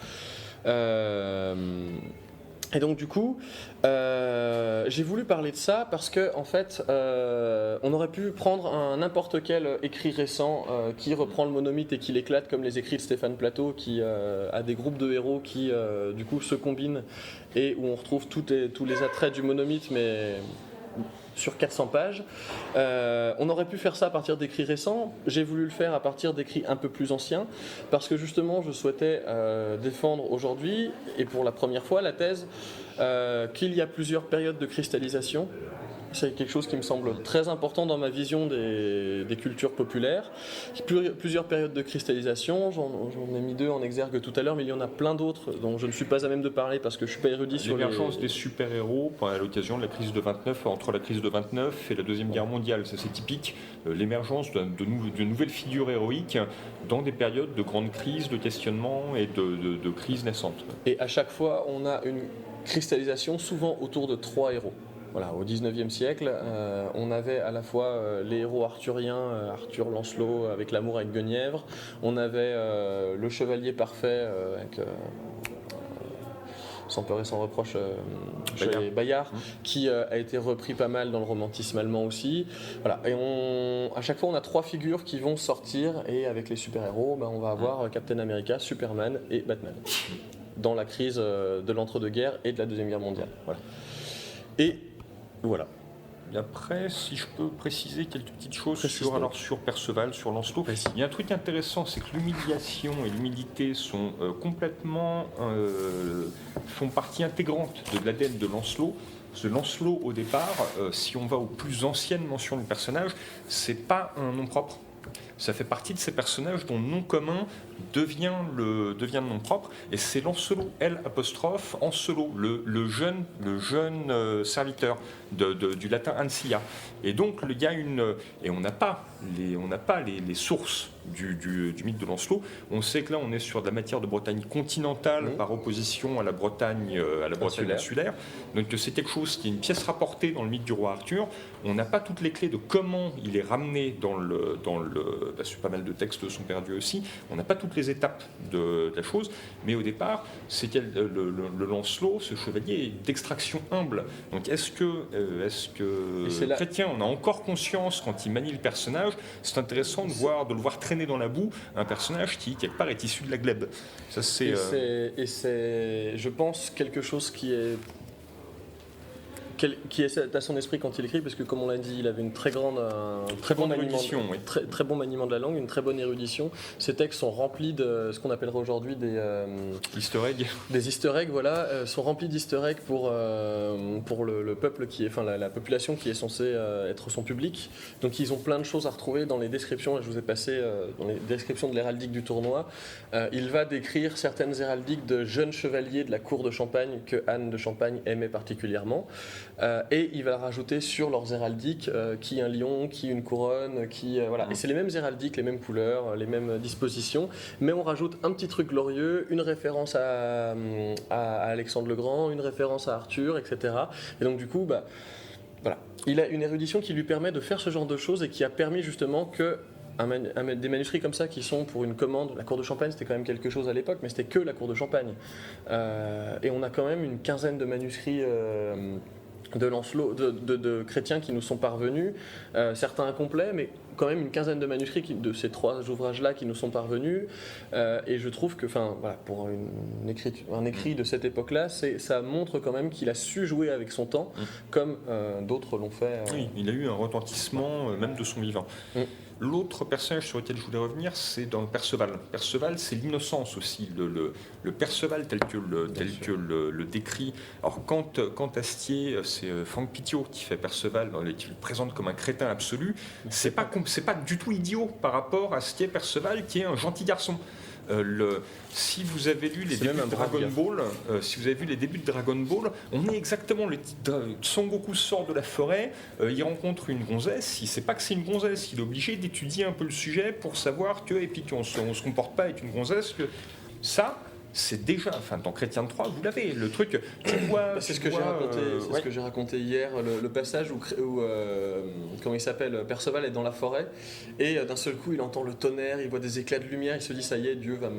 S1: Et donc du coup, j'ai voulu parler de ça parce que en fait, on aurait pu prendre n'importe quel écrit récent qui reprend le monomythe et qui l'éclate comme les écrits de Stéphane Plateau, qui a des groupes de héros qui du coup se combinent et où on retrouve tous les attraits du monomythe, mais sur 400 pages. On aurait pu faire ça à partir d'écrits récents. J'ai voulu le faire à partir d'écrits un peu plus anciens parce que justement je souhaitais défendre aujourd'hui et pour la première fois la thèse qu'il y a plusieurs périodes de cristallisation C'est quelque chose qui me semble très important dans ma vision des cultures populaires. Plusieurs périodes de cristallisation, j'en ai mis 2 en exergue tout à l'heure, mais il y en a plein d'autres dont je ne suis pas à même de parler parce que je ne suis pas érudit sur
S2: l'émergence des super-héros à l'occasion de la crise de 29, entre la crise de 29 et la Deuxième Guerre mondiale. Ça, c'est typique, l'émergence de nouvelles figures héroïques dans des périodes de grandes crises, de questionnements et de crises naissantes.
S1: Et à chaque fois, on a une cristallisation souvent autour de 3 héros. Voilà, au XIXe siècle, on avait à la fois les héros arthuriens, Arthur Lancelot avec l'amour avec Guenièvre, on avait le chevalier parfait avec, sans peur et sans reproche, Bayard, qui a été repris pas mal dans le romantisme allemand aussi. Voilà, et à chaque fois on a 3 figures qui vont sortir, et avec les super-héros, on va avoir Captain America, Superman et Batman, dans la crise de l'entre-deux-guerres et de la Deuxième Guerre mondiale. Voilà. Et voilà.
S2: Et après, si je peux préciser quelques petites choses sur Perceval, sur Lancelot. Il y a un truc intéressant, c'est que l'humiliation et l'humilité sont font partie intégrante de l'ADN de Lancelot. Ce Lancelot, au départ, si on va aux plus anciennes mentions du personnage, c'est pas un nom propre. Ça fait partie de ces personnages dont le nom commun devient le nom propre, et c'est Lancelot, L', Ancelot, le jeune serviteur du latin Ancia. Et donc il y a et on n'a pas les sources du mythe de Lancelot. On sait que là on est sur de la matière de Bretagne continentale par opposition à la Bretagne insulaire. Donc c'est quelque chose qui est une pièce rapportée dans le mythe du roi Arthur. On n'a pas toutes les clés de comment il est ramené dans le pas mal de textes sont perdus aussi. On n'a pas toutes les étapes de la chose, mais au départ, c'est le Lancelot, ce chevalier, est d'extraction humble. Donc est-ce que Chrétien en a encore conscience quand il manie le personnage? C'est intéressant de le voir traîner dans la boue, un personnage qui quelque part est issu de la glèbe. Ça c'est
S1: je pense, quelque chose qui est à son esprit quand il écrit, parce que comme on l'a dit, il avait un très bon maniement de la langue, une très bonne érudition. Ses textes sont remplis de ce qu'on appellerait aujourd'hui des
S2: easter eggs.
S1: Des easter eggs, voilà, sont remplis d'easter eggs pour le peuple la population qui est censée être son public. Donc ils ont plein de choses à retrouver dans les descriptions. Je vous ai passé dans les descriptions de l'héraldique du tournoi. Il va décrire certaines héraldiques de jeunes chevaliers de la cour de Champagne que Anne de Champagne aimait particulièrement. Et il va rajouter sur leurs héraldiques qui un lion, qui une couronne, voilà. Et c'est les mêmes héraldiques, les mêmes couleurs, les mêmes dispositions, mais on rajoute un petit truc glorieux, une référence à Alexandre le Grand, une référence à Arthur, etc. Et donc du coup, voilà, il a une érudition qui lui permet de faire ce genre de choses et qui a permis justement que des manuscrits comme ça qui sont pour une commande, la cour de Champagne c'était quand même quelque chose à l'époque, mais c'était que la cour de Champagne. Et on a quand même une quinzaine de manuscrits de Lancelot, de Chrétien qui nous sont parvenus, certains incomplets, mais quand même une quinzaine de manuscrits de ces 3 ouvrages-là qui nous sont parvenus. Et je trouve que, voilà, pour un écrit de cette époque-là, ça montre quand même qu'il a su jouer avec son temps, comme d'autres l'ont fait.
S2: Oui, il a eu un retentissement même de son vivant. L'autre personnage sur lequel je voulais revenir, c'est dans Perceval. Perceval, c'est l'innocence aussi. Le Perceval tel que le décrit. Alors quand Astier, c'est Franck Pittiot qui fait Perceval, qui le présente comme un crétin absolu, c'est pas du tout idiot par rapport à Astier Perceval qui est un gentil garçon. Si vous avez lu les débuts de Dragon Ball, on est exactement le titre. Son Goku sort de la forêt, il rencontre une gonzesse, il sait pas que c'est une gonzesse, il est obligé d'étudier un peu le sujet pour savoir que, et puis qu'on se comporte pas avec une gonzesse, que ça. C'est déjà, dans Chrétien de Troyes, vous l'avez, le truc, tu vois...
S1: C'est ce que j'ai raconté hier, le passage où comment il s'appelle, Perceval est dans la forêt, et d'un seul coup il entend le tonnerre, il voit des éclats de lumière, il se dit ça y est, Dieu va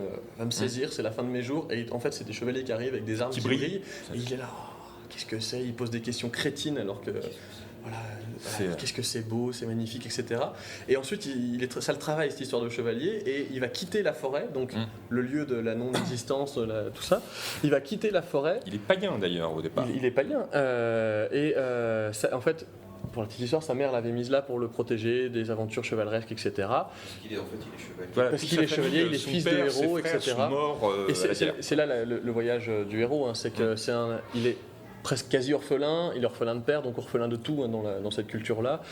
S1: me saisir, c'est la fin de mes jours, et en fait c'est des chevaliers qui arrivent avec des armes qui brillent, et il est là, qu'est-ce que c'est, il pose des questions crétines alors que... Voilà, qu'est-ce que c'est beau, c'est magnifique, etc. Et ensuite, ça le travaille, cette histoire de chevalier, et il va quitter la forêt, donc le lieu de la non-existence, tout ça. Il va quitter la forêt.
S2: Il est païen d'ailleurs au départ.
S1: Il est païen. En fait, pour la petite histoire, sa mère l'avait mise là pour le protéger des aventures chevaleresques, etc.
S3: Parce qu'il est chevalier.
S1: Voilà, parce qu'il est chevalier, il est fils de héros, etc.
S2: Morts,
S1: et c'est là le voyage du héros, c'est que il est presque quasi orphelin, il est orphelin de père, donc orphelin de tout dans cette culture-là.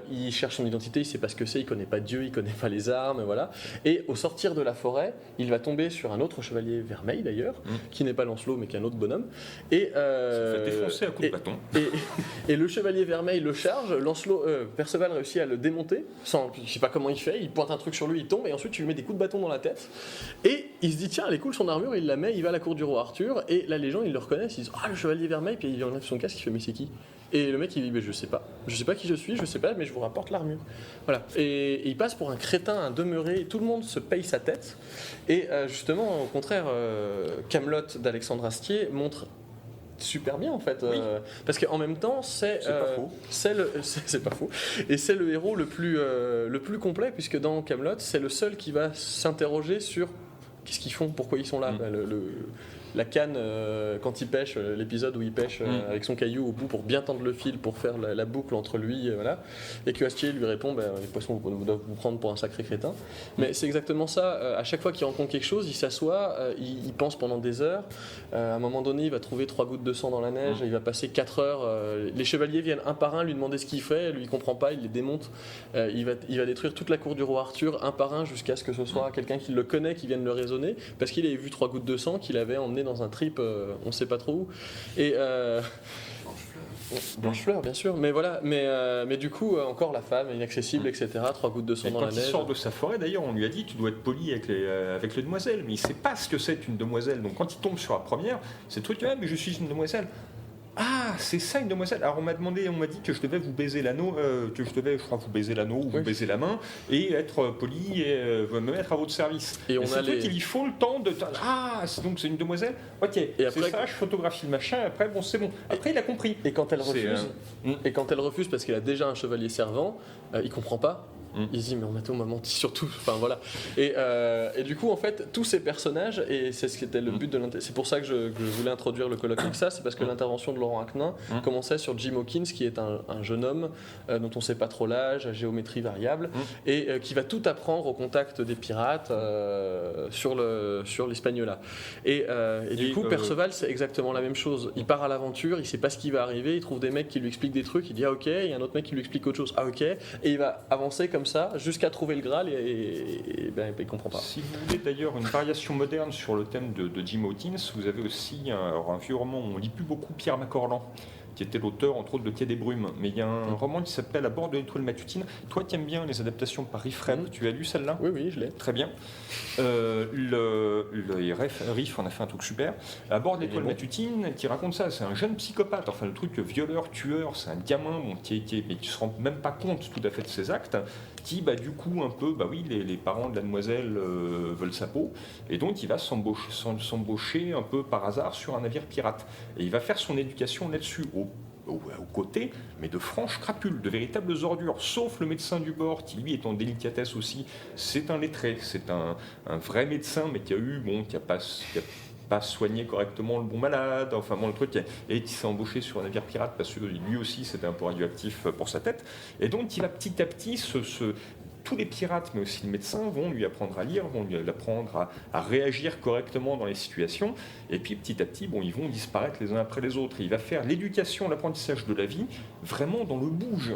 S1: Il cherche son identité, il ne sait pas ce que c'est, il ne connaît pas Dieu, il ne connaît pas les armes, voilà. Et au sortir de la forêt, il va tomber sur un autre chevalier vermeil d'ailleurs, qui n'est pas Lancelot mais qui est un autre bonhomme. Et
S2: Ça fait défoncer à coups de bâton.
S1: Et le chevalier vermeil le charge, Perceval réussit à le démonter, je ne sais pas comment il fait, il pointe un truc sur lui, il tombe, et ensuite tu lui mets des coups de bâton dans la tête. Et il se dit, tiens, elle est cool son armure, il la met, il va à la cour du roi Arthur, et là les gens ils le reconnaissent, ils disent, ah le chevalier vermeil, puis il enlève son casque, il fait, mais c'est qui ? Et le mec il dit, mais je sais pas qui je suis, je sais pas, mais je vous rapporte l'armure. Voilà. Et il passe pour un crétin, un demeuré, tout le monde se paye sa tête. Et justement, au contraire, Camelot d'Alexandre Astier montre super bien en fait, parce qu'en même temps c'est
S2: pas faux.
S1: c'est pas faux, et c'est le héros le plus complet, puisque dans Camelot c'est le seul qui va s'interroger sur qu'est-ce qu'ils font, pourquoi ils sont là. La canne, quand il pêche, l'épisode où il pêche avec son caillou au bout pour bien tendre le fil, pour faire la boucle entre lui, voilà. Et que Astier lui répond, les poissons doivent vous prendre pour un sacré crétin. Mais c'est exactement ça, à chaque fois qu'il rencontre quelque chose, il s'assoit, il pense pendant des heures. À un moment donné, il va trouver 3 gouttes de sang dans la neige, il va passer 4 heures. Les chevaliers viennent un par un lui demander ce qu'il fait, lui il comprend pas, il les démonte. Il va détruire toute la cour du roi Arthur un par un jusqu'à ce que ce soit quelqu'un qui le connaît, qui vienne le raisonner, parce qu'il avait vu 3 gouttes de sang qu'il avait emmené dans un trip, on sait pas trop où. Et Blanchefleur, bien sûr, mais voilà, mais du coup, encore la femme inaccessible, etc. 3 gouttes de sang dans la neige.
S2: Quand il sort de sa forêt, d'ailleurs, on lui a dit tu dois être poli avec les demoiselles, mais il sait pas ce que c'est une demoiselle. Donc quand il tombe sur la première, c'est le truc, mais je suis une demoiselle. Ah, c'est ça une demoiselle. Alors on m'a dit que je devais vous baiser l'anneau, vous baiser l'anneau ou vous baiser la main et être poli et me mettre à votre service. Et on a il lui faut le temps de. Ah, donc c'est une demoiselle. Ok. Et après, c'est ça, je photographie le machin. Après, bon, c'est bon. Après, il a compris.
S1: Et quand elle refuse, parce qu'il a déjà un chevalier servant, il comprend pas. Il se dit mais on m'a menti surtout, enfin voilà. Et du coup en fait tous ces personnages, et c'est ce qui était le but de c'est pour ça que je voulais introduire le colloque avec ça, c'est parce que l'intervention de Laurent Acquenin commençait sur Jim Hawkins, qui est un jeune homme dont on ne sait pas trop l'âge, à géométrie variable, et qui va tout apprendre au contact des pirates sur l'Espagnola. Et du coup Perceval c'est exactement la même chose, il part à l'aventure, il sait pas ce qui va arriver, il trouve des mecs qui lui expliquent des trucs, il dit ah ok, il y a un autre mec qui lui explique autre chose, ah ok, et il va avancer comme ça jusqu'à trouver le Graal et il comprend pas.
S2: Si vous voulez d'ailleurs une variation moderne sur le thème de Jim Hawkins, vous avez aussi un vieux roman, on lit plus beaucoup, Pierre Macorlan, qui était l'auteur entre autres de Quai des Brumes, mais il y a un roman qui s'appelle À bord de l'étoile matutine. Toi qui aimes bien les adaptations par Riff Raff, tu as lu celle-là ?
S1: Oui, je l'ai.
S2: Très bien. Riff en a fait un truc super. À bord de l'étoile matutine, qui raconte ça, c'est un jeune psychopathe, enfin le truc violeur, tueur, c'est un gamin mais qui se rend même pas compte tout à fait de ses actes, qui du coup un peu, les parents de la demoiselle veulent sa peau, et donc il va s'embaucher un peu par hasard sur un navire pirate. Et il va faire son éducation là-dessus, aux côtés, mais de franches crapules, de véritables ordures, sauf le médecin du bord, qui lui est en délicatesse aussi. C'est un lettré, c'est un vrai médecin, mais qui a pas soigné correctement le bon malade, enfin bon le truc, et qui s'est embauché sur un navire pirate parce que lui aussi c'était un peu radioactif pour sa tête. Et donc il va petit à petit tous les pirates, mais aussi les médecins, vont lui apprendre à lire, vont lui apprendre à réagir correctement dans les situations, et puis petit à petit, ils vont disparaître les uns après les autres. Et il va faire l'éducation, l'apprentissage de la vie, vraiment dans le bouge.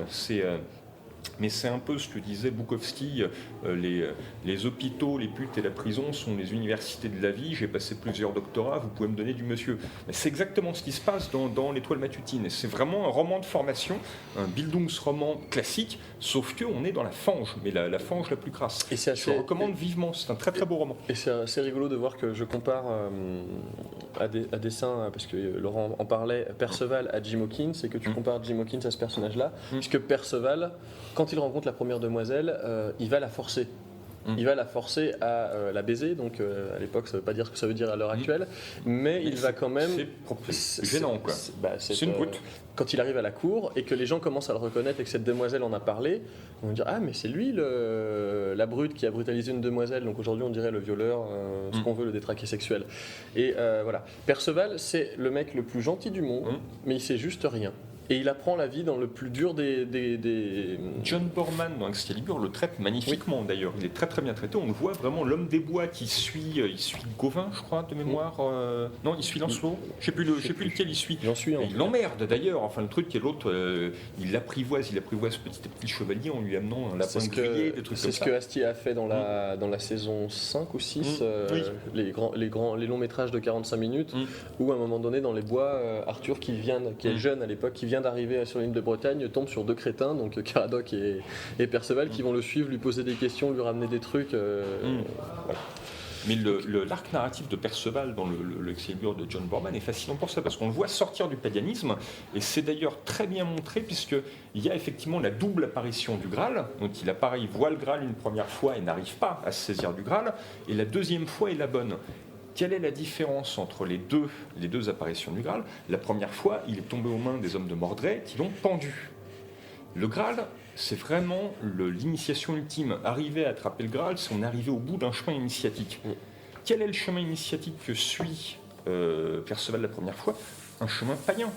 S2: Mais c'est un peu ce que disait Bukowski, les hôpitaux, les putes et la prison sont les universités de la vie, j'ai passé plusieurs doctorats, vous pouvez me donner du monsieur. Mais c'est exactement ce qui se passe dans l'étoile matutine, et c'est vraiment un roman de formation, un Bildungsroman classique, sauf qu'on est dans la fange, mais la fange la plus crasse. Je le recommande vivement, c'est un très très beau roman.
S1: Et c'est assez rigolo de voir que je compare à dessin, parce que Laurent en parlait, Perceval à Jim Hawkins, et que tu compares Jim Hawkins à ce personnage-là, puisque Perceval, quand il rencontre la première demoiselle, il va la forcer. Il va la forcer à la baiser, donc à l'époque ça ne veut pas dire ce que ça veut dire à l'heure actuelle, mais il va quand même...
S2: C'est gênant quoi. C'est une brute.
S1: Quand il arrive à la cour et que les gens commencent à le reconnaître et que cette demoiselle en a parlé, on va dire ah mais c'est lui la brute qui a brutalisé une demoiselle, donc aujourd'hui on dirait le violeur, ce qu'on veut, le détraqué sexuel. Et voilà, Perceval c'est le mec le plus gentil du monde, mais il sait juste rien. Et il apprend la vie dans le plus dur des...
S2: John Borman dans Excalibur le traite magnifiquement d'ailleurs. Il est très très bien traité. On le voit vraiment l'homme des bois qui suit, il suit Gauvin, je crois, de mémoire. Non, il suit Lancelot. Je sais plus lequel il suit.
S1: J'en suis.
S2: Il l'emmerde d'ailleurs. Enfin, le truc qui est l'autre, il l'apprivoise petit à petit le chevalier en lui amenant un lapin grillé, des trucs comme ça.
S1: C'est ce que Astier a fait dans la saison 5 ou 6, les longs métrages de 45 minutes, où à un moment donné dans les bois, Arthur qui est jeune à l'époque, qui vient d'arriver sur l'île de Bretagne, tombe sur deux crétins, donc Caradoc et Perceval, qui vont le suivre, lui poser des questions, lui ramener des trucs. Voilà.
S2: Mais l'arc narratif de Perceval dans l'Excalibur de John Borman est fascinant pour ça, parce qu'on le voit sortir du paganisme, et c'est d'ailleurs très bien montré, puisqu'il y a effectivement la double apparition du Graal, donc il voit le Graal une première fois et n'arrive pas à se saisir du Graal, et la deuxième fois est la bonne. Quelle est la différence entre les deux apparitions du Graal? La première fois, il est tombé aux mains des hommes de Mordred qui l'ont pendu. Le Graal, c'est vraiment l'initiation ultime. Arriver à attraper le Graal, c'est on est arrivé au bout d'un chemin initiatique. Quel est le chemin initiatique que suit Perceval la première fois? Un chemin païen.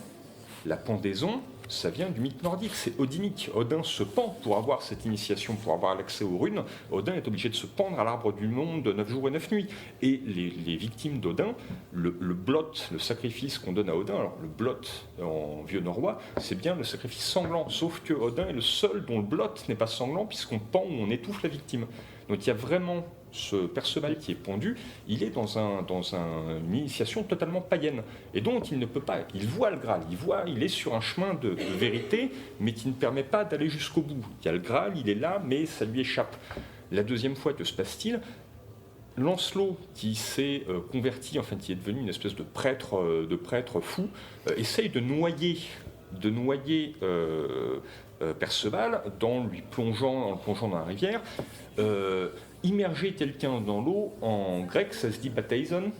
S2: La pendaison, ça vient du mythe nordique, c'est odinique. Odin se pend pour avoir cette initiation, pour avoir l'accès aux runes. Odin est obligé de se pendre à l'arbre du monde de 9 jours et 9 nuits. Et les victimes d'Odin, le blot, le sacrifice qu'on donne à Odin, alors le blot en vieux norrois, c'est bien le sacrifice sanglant, sauf que Odin est le seul dont le blot n'est pas sanglant puisqu'on pend ou on étouffe la victime. Donc il y a vraiment ce Perceval qui est pendu, il est dans une initiation totalement païenne. Et donc il ne peut pas, il voit le Graal, il est sur un chemin de vérité, mais qui ne permet pas d'aller jusqu'au bout. Il y a le Graal, il est là, mais ça lui échappe. La deuxième fois, que se passe-t-il? Lancelot, qui s'est converti, enfin qui est devenu une espèce de prêtre fou, essaye de noyer Perceval en le plongeant dans la rivière. Immerger quelqu'un dans l'eau, en grec, ça se dit baptizon.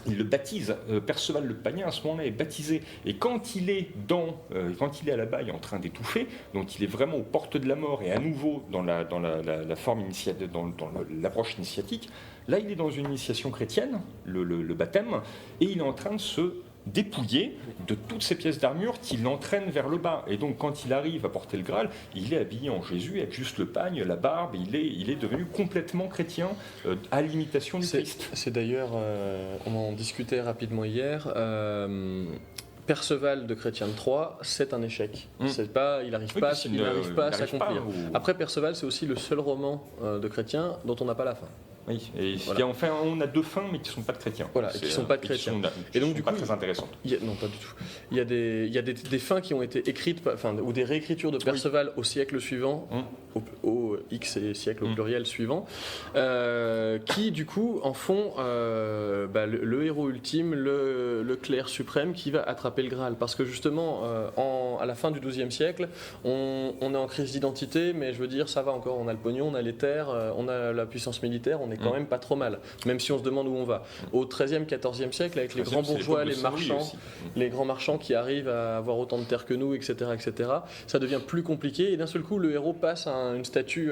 S2: Il le baptise. Perceval le païen, à ce moment-là, est baptisé. Et quand il est à la baille en train d'étouffer, donc il est vraiment aux portes de la mort et à nouveau dans la forme initiatique, dans l'approche initiatique, là, il est dans une initiation chrétienne, le baptême, et il est en train de se dépouillé de toutes ces pièces d'armure qui l'entraînent vers le bas. Et donc, quand il arrive à porter le Graal, il est habillé en Jésus avec juste le pagne, la barbe, il est devenu complètement chrétien à l'imitation du Christ.
S1: C'est d'ailleurs, on en discutait rapidement hier, Perceval de Chrétien de Troyes, c'est un échec. C'est pas, il n'arrive pas à s'accomplir. Après, Perceval, c'est aussi le seul roman de chrétien dont on n'a pas la fin.
S2: Oui, et voilà. On a deux fins, mais qui ne sont pas de chrétiens.
S1: Voilà, et qui ne sont pas de chrétiens.
S2: Et donc, du coup, pas très intéressantes.
S1: Non, pas du tout. Il y a des fins qui ont été écrites, ou des réécritures de Perceval au siècle suivant, au X et siècle au pluriel suivant, qui, du coup, en font le héros ultime, le clerc suprême qui va attraper le Graal. Parce que, justement, à la fin du XIIe siècle, on est en crise d'identité, mais je veux dire, ça va encore. On a le pognon, on a les terres, on a la puissance militaire, on est quand même pas trop mal, même si on se demande où on va. Au XIIIe, XIVe siècle, avec les grands bourgeois, les marchands, les grands marchands qui arrivent à avoir autant de terres que nous, etc., ça devient plus compliqué, et d'un seul coup, le héros passe à un statut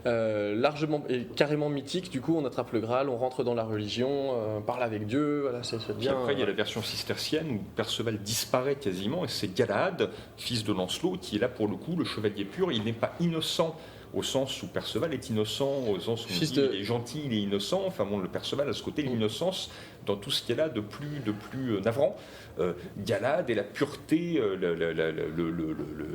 S1: largement et carrément mythique. Du coup, on attrape le Graal, on rentre dans la religion, parle avec Dieu, voilà, c'est bien.
S2: Après, il y a la version cistercienne où Perceval disparaît quasiment, et c'est Galahad, fils de Lancelot, qui est là pour le coup, le chevalier pur. Il n'est pas innocent au sens où Perceval est innocent, au sens où il est gentil, il est innocent. Enfin bon, le Perceval a ce côté l'innocence dans tout ce qu'il y a là de plus navrant. Galahad et la pureté,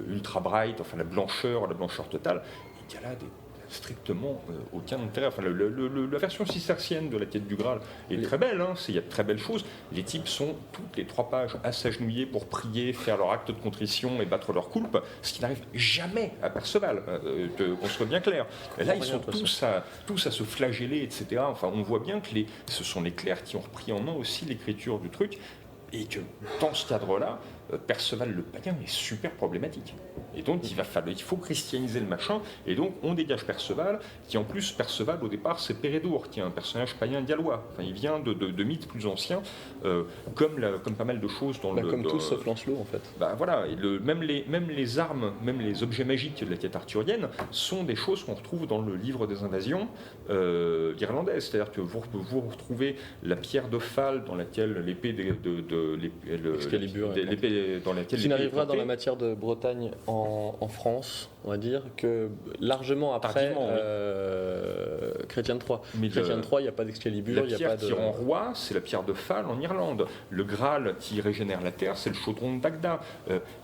S2: l'ultra bright, enfin la blancheur totale. Et Galahad est strictement aucun intérêt. Enfin, la version cistercienne de la quête du Graal est très belle, hein, il y a de très belles choses. Les types sont toutes les 3 pages à s'agenouiller pour prier, faire leur acte de contrition et battre leur coulpe, ce qui n'arrive jamais à Perceval, qu'on soit bien clair. Là, ils sont tous à se flageller, etc. Enfin, on voit bien que ce sont les clercs qui ont repris en main aussi l'écriture du truc, et que dans ce cadre-là, Perceval le païen est super problématique. Et donc il faut christianiser le machin, et donc on dégage Perceval, qui en plus, Perceval au départ c'est Pérédour, qui est un personnage païen gallois. Enfin, il vient de mythes plus anciens, comme pas mal de choses dans le...
S1: Comme tous sauf Lancelot en fait.
S2: Voilà, et même les armes, même les objets magiques de la quête arthurienne sont des choses qu'on retrouve dans le livre des invasions irlandaises. C'est-à-dire que vous retrouvez la pierre de Phal dans laquelle l'épée dans laquelle
S1: qui n'arrivera dans la matière de Bretagne en France, on va dire, que largement après Chrétien de Troyes.
S2: Mais
S1: Chrétien de Troyes, il n'y a pas d'Excalibur, il n'y a pas de...
S2: La pierre qui rend roi, c'est la pierre de Phal en Irlande. Le Graal qui régénère la terre, c'est le chaudron de Dagda.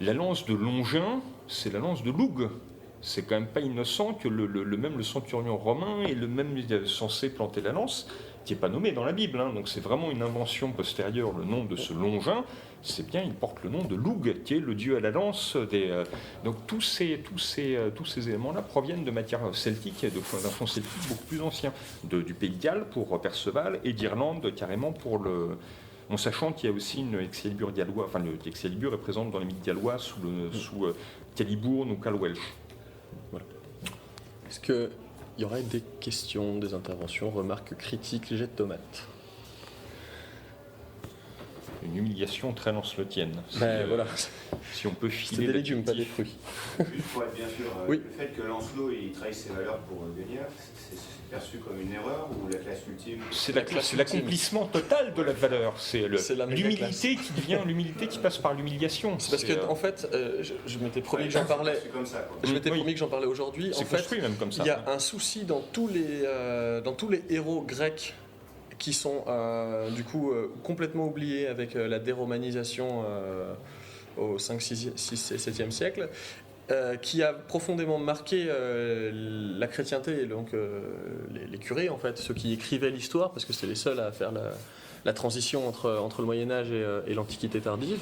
S2: La lance de Longin, c'est la lance de Loug. C'est quand même pas innocent que le centurion romain est le même censé planter la lance, qui n'est pas nommé dans la Bible. Donc c'est vraiment une invention postérieure, le nom de ce Longin. C'est bien, il porte le nom de Loug, qui est le dieu à la lance. Donc tous ces éléments-là proviennent de matière celtique, d'un fond celtique beaucoup plus ancien, du Pays de Galles pour Perceval et d'Irlande carrément pour le... En sachant qu'il y a aussi une Excalibur gallois, enfin l'Excalibur est présente dans les mythes gallois sous Caliburn ou Calwelch.
S1: Voilà. Est-ce qu'il y aurait des questions, des interventions, remarques critiques, jets de tomates?
S2: Une humiliation très lancelotienne.
S1: Voilà.
S2: Si on peut filer.
S1: C'est des légumes, pas des fruits.
S4: Juste pour être bien sûr,
S1: oui.
S4: Le fait que Lancelot il trahisse ses valeurs pour Guenièvre, c'est perçu comme une erreur ou la classe ultime?
S2: C'est l'accomplissement total de la valeur. C'est l'humilité qui devient l'humilité qui passe par l'humiliation.
S1: C'est parce que en fait, je m'étais promis que j'en parlais. Je m'étais promis que j'en parlais aujourd'hui.
S2: C'est construit même comme ça.
S1: Il y a un souci dans tous les héros grecs qui sont du coup complètement oubliés avec la déromanisation au 5, 6 et 7e siècle, qui a profondément marqué la chrétienté, et donc les curés en fait, ceux qui écrivaient l'histoire, parce que c'était les seuls à faire la transition entre le Moyen-Âge et l'Antiquité tardive.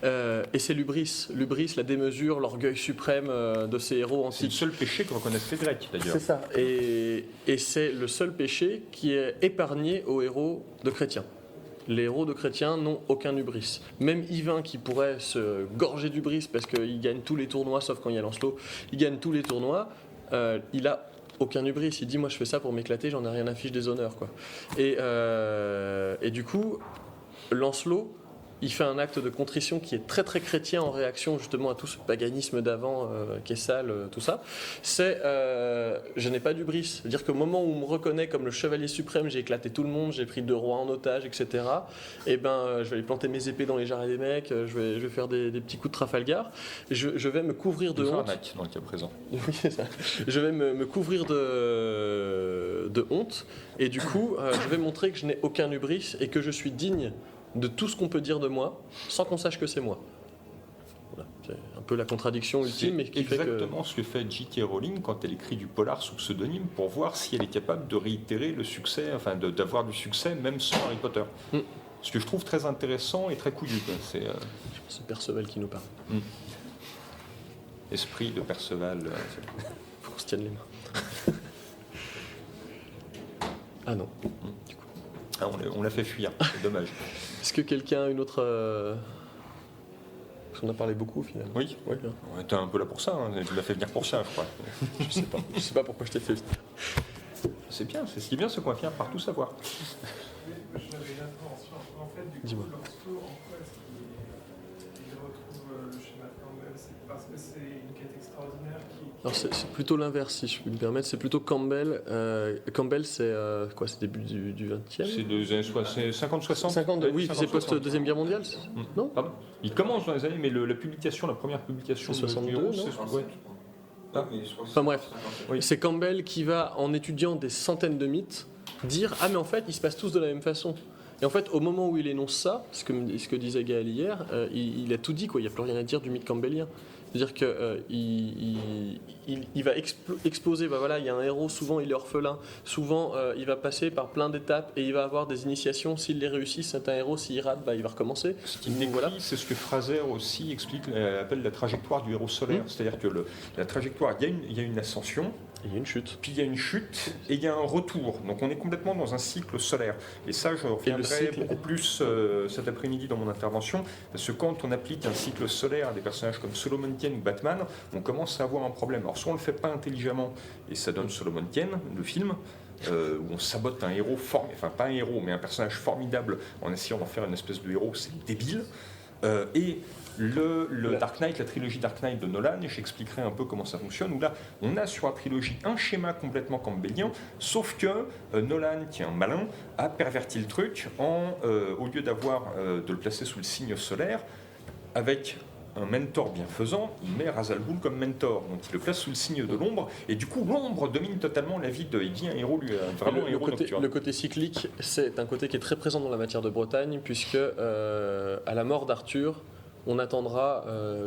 S1: Et c'est l'hubris, la démesure, l'orgueil suprême de ces héros antiques.
S2: C'est le seul péché que reconnaissent les Grecs, d'ailleurs.
S1: C'est ça. Et c'est le seul péché qui est épargné aux héros de chrétiens. Les héros de chrétiens n'ont aucun hubris. Même Yvain, qui pourrait se gorger d'hubris parce qu'il gagne tous les tournois, sauf quand il y a Lancelot, il gagne tous les tournois, il a aucun hubris, il dit moi je fais ça pour m'éclater, j'en ai rien à fiche des honneurs quoi. Et du coup Lancelot il fait un acte de contrition qui est très très chrétien en réaction justement à tout ce paganisme d'avant qui est sale, tout ça. C'est je n'ai pas d'hubris, c'est-à-dire qu'au moment où on me reconnaît comme le chevalier suprême, j'ai éclaté tout le monde, j'ai pris 2 rois en otage, etc. Et je vais aller planter mes épées dans les jarrets des mecs, je vais faire des petits coups de Trafalgar, je vais me couvrir de honte.
S2: Dans le cas présent.
S1: Oui, c'est ça. Je vais me couvrir de honte, et du coup, je vais montrer que je n'ai aucun hubris et que je suis digne de tout ce qu'on peut dire de moi, sans qu'on sache que c'est moi. Voilà. C'est un peu la contradiction ultime. Mais qui
S2: exactement ce que fait J.K. Rowling quand elle écrit du polar sous pseudonyme, pour voir si elle est capable de réitérer le succès, enfin d'avoir du succès même sans Harry Potter. Ce que je trouve très intéressant et très couillu.
S1: C'est Perceval qui nous parle.
S2: Esprit de Perceval.
S1: Faut qu'on se tienne les mains. Ah non. Du coup.
S2: Ah, on l'a fait fuir, c'est dommage.
S1: Est-ce que quelqu'un a une autre... Parce qu'on a parlé beaucoup finalement.
S2: Oui. On était un peu là pour ça, hein. Tu l'as fait venir pour ça, je crois.
S1: Je sais pas pourquoi je t'ai fait venir.
S2: C'est bien, c'est ce qui est bien, ce qu'on va finir par tout savoir.
S5: J'avais une intervention. En fait, du coup, Lancelot, en quoi est-ce qu'il retrouve le schéma de Campbell? C'est parce que c'est une quête extraordinaire qui...
S1: Alors c'est plutôt l'inverse, si je puis me permettre. C'est plutôt Campbell. Campbell, c'est quoi? C'est début du 20e?
S2: C'est des années 50-60.
S1: 50, oui, c'est post-Deuxième Guerre mondiale. Non?
S2: Pardon. Il commence dans les années, mais la première publication...
S1: C'est 62, non?
S2: Ouais.
S1: Enfin bref, oui. C'est Campbell qui va, en étudiant des centaines de mythes, dire « Ah mais en fait, ils se passent tous de la même façon ». Et en fait, au moment où il énonce ça, ce que disait Gaël hier, il a tout dit, quoi. Il n'y a plus rien à dire du mythe campbellien. C'est-à-dire qu'il va exploser, voilà, il y a un héros, souvent il est orphelin, souvent il va passer par plein d'étapes et il va avoir des initiations, s'il les réussit, c'est un héros, s'il rate, il va recommencer.
S2: Ce qu'il décrit, voilà. C'est ce que Fraser aussi explique, appelle la trajectoire du héros solaire, c'est-à-dire que la trajectoire, il y a une ascension,
S1: Il y a une chute.
S2: Puis il y a une chute et il y a un retour. Donc on est complètement dans un cycle solaire. Et ça, je reviendrai beaucoup plus cet après-midi dans mon intervention, parce que quand on applique un cycle solaire à des personnages comme Solomon Kane ou Batman, on commence à avoir un problème. Alors soit on ne le fait pas intelligemment, et ça donne Solomon Kane, le film, où on sabote un héros formidable, enfin pas un héros, mais un personnage formidable en essayant d'en faire une espèce de héros, c'est débile. Et le Dark Knight, la trilogie Dark Knight de Nolan, j'expliquerai un peu comment ça fonctionne, où là, on a sur la trilogie un schéma complètement campbellien, sauf que Nolan, qui est un malin, a perverti le truc au lieu de le placer sous le signe solaire, avec un mentor bienfaisant, il met Ra's al Ghul comme mentor, donc il le place sous le signe de l'ombre, et du coup l'ombre domine totalement la vie de... Il devient un héros, vraiment un héros nocturne.
S1: Le côté cyclique, c'est un côté qui est très présent dans la matière de Bretagne, puisque à la mort d'Arthur, on attendra,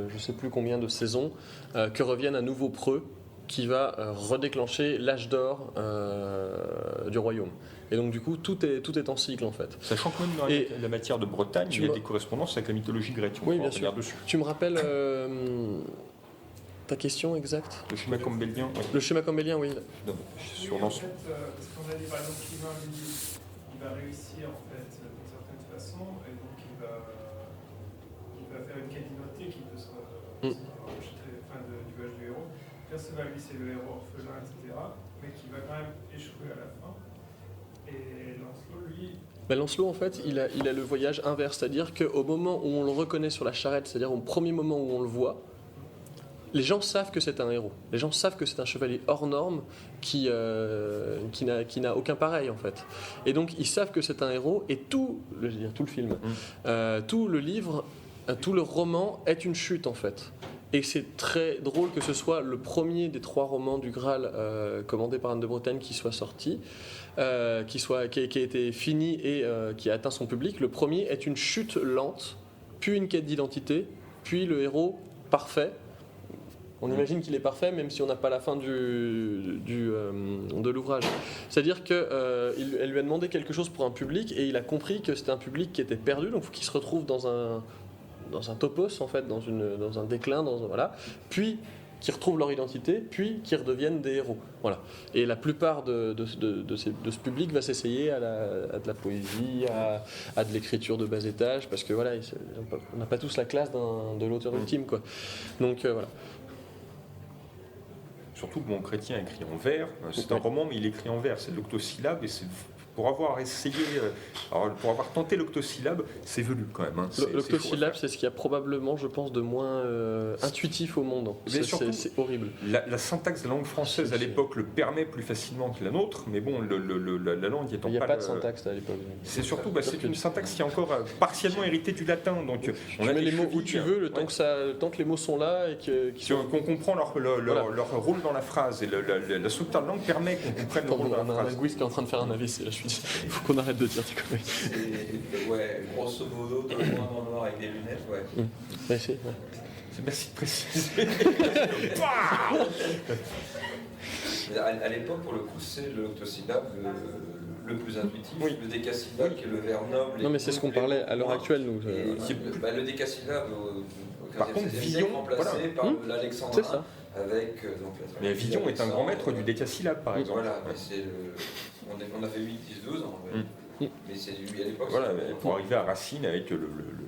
S1: je ne sais plus combien de saisons, que revienne un nouveau preux qui va redéclencher l'âge d'or du royaume. Et donc du coup, tout est en cycle en fait.
S2: Sachant que même dans la matière de Bretagne, il y a des correspondances avec la mythologie grecque.
S1: Oui, bien sûr. Tu me rappelles ta question exacte ?
S2: Le schéma campbellien. Oui.
S1: Le schéma campbellien, oui.
S2: Sur
S5: en fait, parce qu'on a dit par exemple qu'il va réussir en fait d'une certaine façon, et donc il va faire une quête d'identité qui peut se rejeter du âge du héros. Perceval, lui, c'est le héros orphelin, etc., mais qui va quand même échouer à la fin. Et Lancelot, lui...
S1: Lancelot, en fait, il a le voyage inverse, c'est-à-dire qu'au moment où on le reconnaît sur la charrette, c'est-à-dire au premier moment où on le voit, les gens savent que c'est un héros. Les gens savent que c'est un chevalier hors norme qui n'a aucun pareil, en fait. Et donc, ils savent que c'est un héros, et tout le film, tout le livre, tout le roman est une chute, en fait. Et c'est très drôle que ce soit le premier des 3 romans du Graal commandé par Anne de Bretagne qui soit sorti, qui a été fini et qui a atteint son public. Le premier est une chute lente, puis une quête d'identité, puis le héros parfait. On imagine qu'il est parfait, même si on n'a pas la fin de l'ouvrage. C'est-à-dire qu'elle lui a demandé quelque chose pour un public et il a compris que c'était un public qui était perdu, donc il faut qu'il se retrouve dans un topos, en fait, dans un déclin, puis qui retrouvent leur identité, puis qui redeviennent des héros. Voilà. Et la plupart de ce public va s'essayer à de la poésie, à de l'écriture de bas étage, parce que voilà, on n'a pas tous la classe de l'auteur ultime, quoi. Donc voilà.
S2: Surtout que Mon Chrétien écrit en vers, c'est un roman, mais il écrit en vers, c'est de l'octosyllabe, et c'est... Pour avoir tenté l'octosyllabe, c'est velu quand même. Hein.
S1: L'octosyllabe, c'est ce qu'il y a probablement, je pense, de moins intuitif au monde. C'est horrible.
S2: La syntaxe de la langue française à l'époque le permet plus facilement que la nôtre, mais bon, la langue étant pas...
S1: Il n'y a pas de syntaxe à l'époque.
S2: C'est surtout, c'est une syntaxe qui est encore partiellement héritée du latin. Donc,
S1: on mets les mots où tu veux, le temps que les mots sont là et
S2: qu'on comprend leur rôle dans la phrase. Et la structure de langue permet qu'on comprenne le rôle dans la phrase.
S1: On a un linguiste qui est en train de faire un AVC, là, il faut qu'on arrête de dire des conneries.
S3: Ouais, grosso modo, dans le noir avec des lunettes, ouais.
S1: Merci.
S2: Merci de préciser.
S3: À l'époque, pour le coup, c'est l'octosyllabe le plus intuitif, le décasyllabe qui est le vers noble.
S1: Non, mais c'est ce qu'on parlait à l'heure actuelle, nous.
S3: Le décasyllabe,
S2: par contre, Villon,
S3: remplacé par l'alexandrin.
S1: C'est ça.
S2: Mais Villon est un grand maître du décasyllabe, par exemple.
S3: Voilà, on a fait 8, 10, 12 ans. Mais c'est lui à l'époque.
S2: Voilà, pour arriver à Racine avec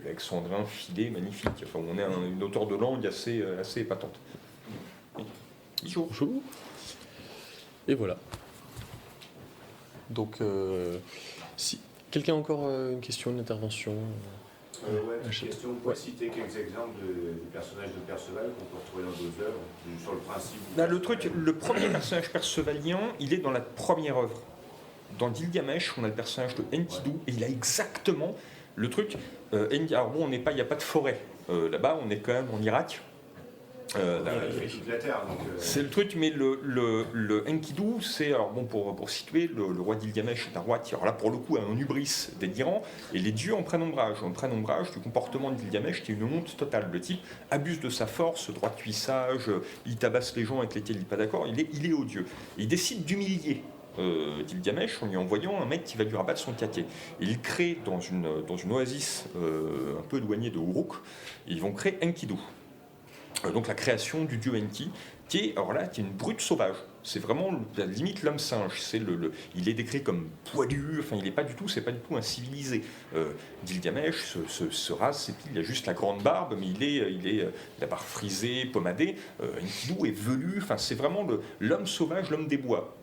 S2: l'alexandrin filé magnifique. Enfin, on est une auteur de langue assez épatante.
S1: Bonjour. Et voilà. Donc, si quelqu'un a encore une question, une intervention.
S4: Une question, vous pouvez citer quelques exemples des personnages de Perceval qu'on peut retrouver dans d'autres œuvres, sur le principe.
S2: Le premier personnage percevalien, il est dans la première œuvre. Dans Gilgamesh, on a le personnage de Enkidu, et il a exactement le truc. Alors bon, il n'y a pas de forêt. Là-bas, on est quand même en Irak. C'est le truc, mais le Enkidu, c'est, alors bon, pour situer, le roi d'Ilgamesh est un roi qui, alors là, pour le coup, a un hubris délirant, et les dieux en prennent ombrage. On prenne ombrage du comportement d'Ilgamesh, qui est une honte totale. Le type abuse de sa force, droit de cuissage, il tabasse les gens avec lesquels il n'est pas d'accord, il est odieux. Il décide d'humilier d'Ilgamesh en lui envoyant un mec qui va lui rabattre son caquet. Il crée dans une oasis un peu éloignée de Uruk, ils vont créer Enkidu. Donc la création du dieu Enki, qui est une brute sauvage. C'est vraiment limite l'homme singe. Il est décrit comme poilu. Enfin, c'est pas du tout un civilisé. Gilgamesh se rase ses pieds. Il a juste la grande barbe, mais il est la barbe frisée, pomadée. Enkidu est velu. Enfin, c'est vraiment l'homme sauvage, l'homme des bois.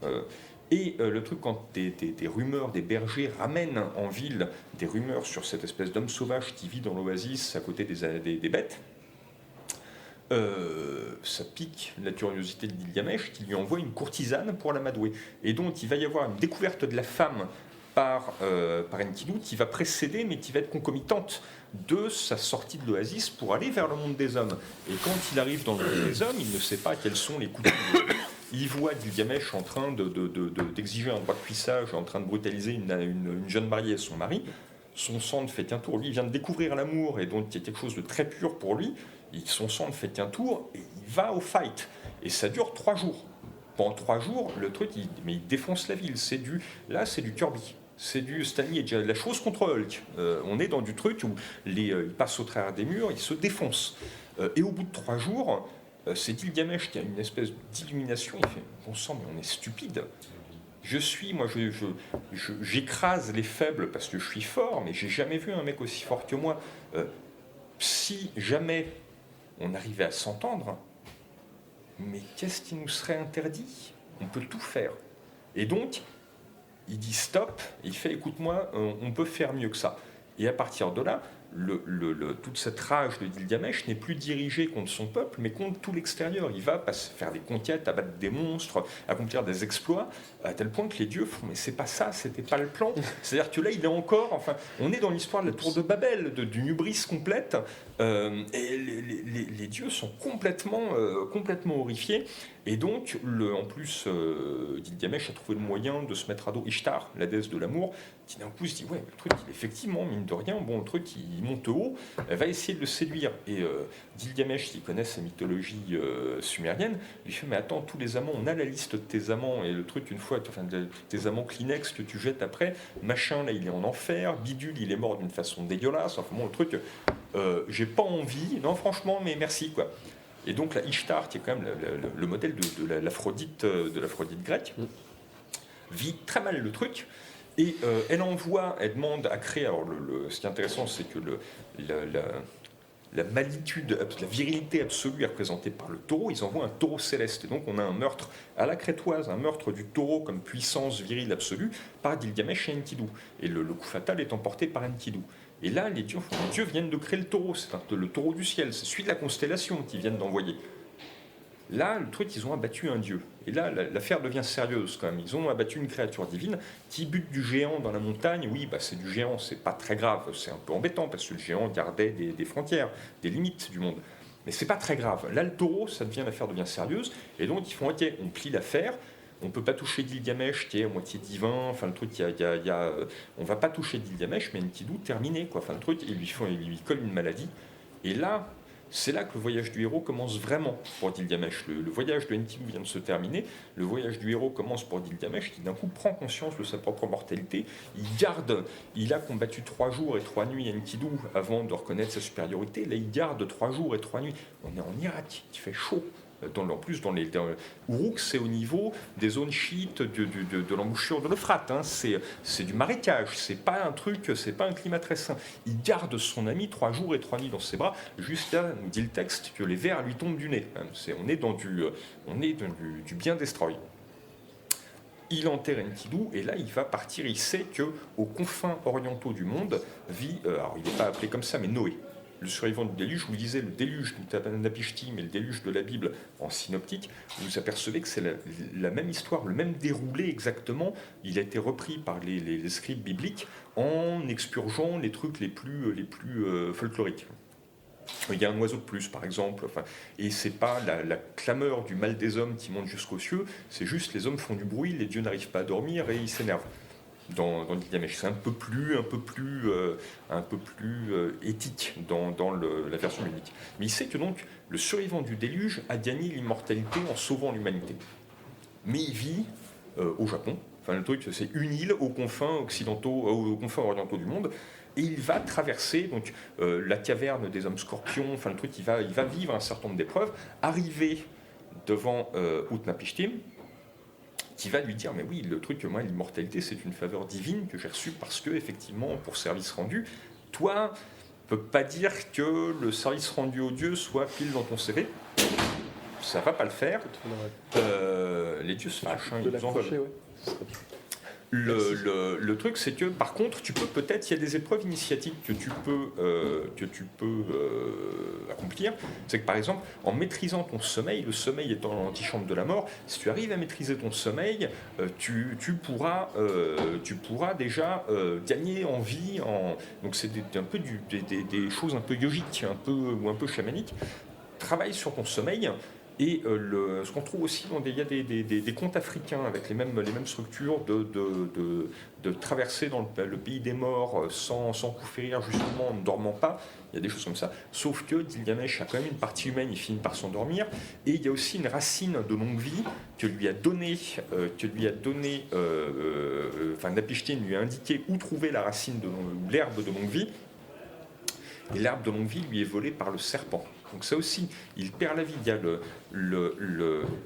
S2: Et le truc, quand des rumeurs, des bergers ramènent en ville des rumeurs sur cette espèce d'homme sauvage qui vit dans l'oasis à côté des bêtes, ça pique la curiosité de Gilgamesh qui lui envoie une courtisane pour l'amadouer. Et donc il va y avoir une découverte de la femme par Enkidu qui va précéder mais qui va être concomitante de sa sortie de l'oasis pour aller vers le monde des hommes. Et quand il arrive dans le monde des hommes, il ne sait pas quelles sont les coutumes. Il voit Gilgamesh en train d'exiger un droit de cuissage, en train de brutaliser une jeune mariée et son mari. Son sang ne fait qu'un tour. Lui, il vient de découvrir l'amour et donc il y a quelque chose de très pur pour lui. Son sang ne fait qu'un tour et il va au fight. Et ça dure 3 jours. Pendant 3 jours, le truc, il défonce la ville. C'est du Kirby. C'est du Stanley et la chose contre Hulk. On est dans du truc où il passe au travers des murs, il se défonce. Et au bout de 3 jours, c'est Gilgamesh qui a une espèce d'illumination. Il fait bon sang, mais on est stupide. J'écrase les faibles parce que je suis fort, mais j'ai jamais vu un mec aussi fort que moi. Si jamais on arrivait à s'entendre, mais qu'est-ce qui nous serait interdit? On peut tout faire. Et donc, il dit stop, il fait écoute-moi, on peut faire mieux que ça. Et à partir de là, toute cette rage de Gilgamesh n'est plus dirigée contre son peuple, mais contre tout l'extérieur. Il va faire des conquêtes, abattre des monstres, accomplir des exploits, à tel point que les dieux font mais c'est pas ça, c'était pas le plan. C'est-à-dire que là, il est encore, on est dans l'histoire de la tour de Babel, d'une hubris complète, et les dieux sont complètement horrifiés. Et donc, en plus, Gilgamesh a trouvé le moyen de se mettre à dos Ishtar, la déesse de l'amour, qui d'un coup se dit ouais, le truc, effectivement, mine de rien, bon, le truc, il monte haut, elle va essayer de le séduire. Et Gilgamesh, qui connaît sa mythologie sumérienne, lui fait mais attends, tous les amants, on a la liste de tes amants, et le truc, une fois, tes amants Kleenex que tu jettes après, machin, là, il est en enfer, bidule, il est mort d'une façon dégueulasse, enfin bon, le truc, j'ai pas envie, non, franchement, mais merci, quoi. Et donc la Ishtar, qui est quand même le modèle de l'Aphrodite grecque, vit très mal le truc, et elle demande à créer. Alors ce qui est intéressant, c'est que la malitude, la virilité absolue est représentée par le taureau. Ils envoient un taureau céleste, et donc on a un meurtre à la crétoise, un meurtre du taureau comme puissance virile absolue par Gilgamesh et Enkidu. Et le coup fatal est emporté par Enkidu. Et là, les dieux viennent de créer le taureau, c'est le taureau du ciel, c'est celui de la constellation qu'ils viennent d'envoyer. Là, le truc, ils ont abattu un dieu. Et là, l'affaire devient sérieuse quand même. Ils ont abattu une créature divine qui bute du géant dans la montagne. Oui, c'est du géant, c'est pas très grave, c'est un peu embêtant parce que le géant gardait des frontières, des limites du monde. Mais c'est pas très grave. Là, le taureau, l'affaire devient sérieuse. Et donc, ils font ok, on plie l'affaire. On ne peut pas toucher Gilgamesh qui est à moitié divin, enfin le truc, on va pas toucher Gilgamesh, mais Enkidu terminé, quoi. Enfin le truc, il lui colle une maladie. Et là, c'est là que le voyage du héros commence vraiment pour Gilgamesh. Le voyage de Enkidu vient de se terminer, le voyage du héros commence pour Gilgamesh qui d'un coup prend conscience de sa propre mortalité. Il a combattu 3 jours et 3 nuits Enkidu avant de reconnaître sa supériorité. Là, il garde 3 jours et 3 nuits. On est en Irak, il fait chaud. En plus, Uruk, c'est au niveau des zones chiites de l'embouchure de l'Euphrate. Hein. C'est du marécage, c'est pas un climat très sain. Il garde son ami 3 jours et 3 nuits dans ses bras, jusqu'à, nous dit le texte, que les vers lui tombent du nez. On est dans du bien destroy. Il enterre Enkidu, et là, il va partir. Il sait qu'aux confins orientaux du monde vit, alors il n'est pas appelé comme ça, mais Noé. Le survivant du déluge, je vous disais le déluge du Napishtim et le déluge de la Bible en synoptique, vous apercevez que c'est la même histoire, le même déroulé exactement. Il a été repris par les scribes bibliques en expurgeant les trucs les plus folkloriques. Il y a un oiseau de plus, par exemple, et c'est pas la clameur du mal des hommes qui monte jusqu'aux cieux, c'est juste les hommes font du bruit, les dieux n'arrivent pas à dormir et ils s'énervent. Dans Gilgamesh, c'est un peu plus éthique dans la version biblique. Mais il sait que donc le survivant du déluge a gagné l'immortalité en sauvant l'humanité. Mais il vit au Japon. Enfin, le truc, c'est une île aux confins orientaux du monde. Et il va traverser donc la caverne des hommes scorpions. Enfin, le truc, il va vivre un certain nombre d'épreuves, arriver devant Utnapishtim. qui va lui dire mais oui, le truc, moi, l'immortalité, c'est une faveur divine que j'ai reçue parce que, effectivement, pour service rendu, toi, ne peux pas dire que le service rendu aux dieux soit pile dans ton CV. Ça va pas le faire. Les dieux se fâchent, ils nous en veulent. Le truc, c'est que par contre, tu peux peut-être, il y a des épreuves initiatiques que tu peux accomplir. C'est que par exemple, en maîtrisant ton sommeil, le sommeil étant l'antichambre de la mort, si tu arrives à maîtriser ton sommeil, tu pourras déjà gagner en vie. Donc c'est un peu des choses un peu yogiques, ou un peu chamaniques. Travaille sur ton sommeil. Et ce qu'on trouve aussi, il y a des contes africains avec les mêmes structures de traverser dans le pays des morts sans coup férir, justement en ne dormant pas. Il y a des choses comme ça. Sauf que Gilgamesh a quand même une partie humaine, il finit par s'endormir. Et il y a aussi une racine de longue vie que lui a donné, Napishtim lui a indiqué où trouver la racine l'herbe de longue vie. Et l'herbe de longue vie lui est volée par le serpent. Donc ça aussi, il perd la vie. Il y a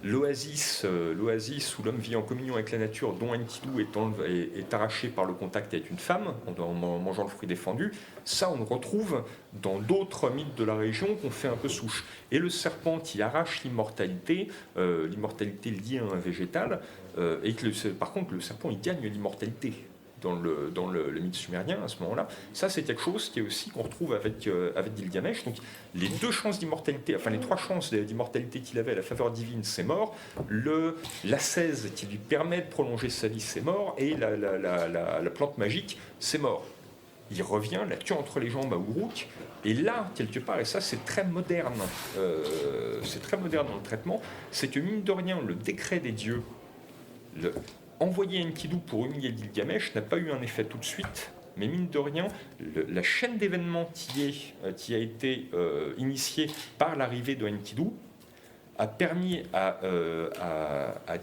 S2: l'oasis où l'homme vit en communion avec la nature, dont Enkidu est arraché par le contact avec une femme en mangeant le fruit défendu. Ça, on le retrouve dans d'autres mythes de la région qu'on fait un peu souche. Et le serpent qui arrache l'immortalité liée à un végétal, et que par contre le serpent il gagne l'immortalité. Dans le mythe sumérien à ce moment-là, ça c'est quelque chose qui est aussi qu'on retrouve avec Gilgamesh. Donc les deux chances d'immortalité, enfin les trois chances d'immortalité qu'il avait, la faveur divine, c'est mort, l'ascèse qui lui permet de prolonger sa vie, c'est mort, et la plante magique, c'est mort. Il revient, la tue entre les jambes à Uruk, et là, quelque part, et ça c'est très moderne dans le traitement, c'est que mine de rien, le décret des dieux, envoyer Enkidu pour humilier Gilgamesh n'a pas eu un effet tout de suite, mais mine de rien, la chaîne d'événements qui a été initiée par l'arrivée de Enkidu a permis à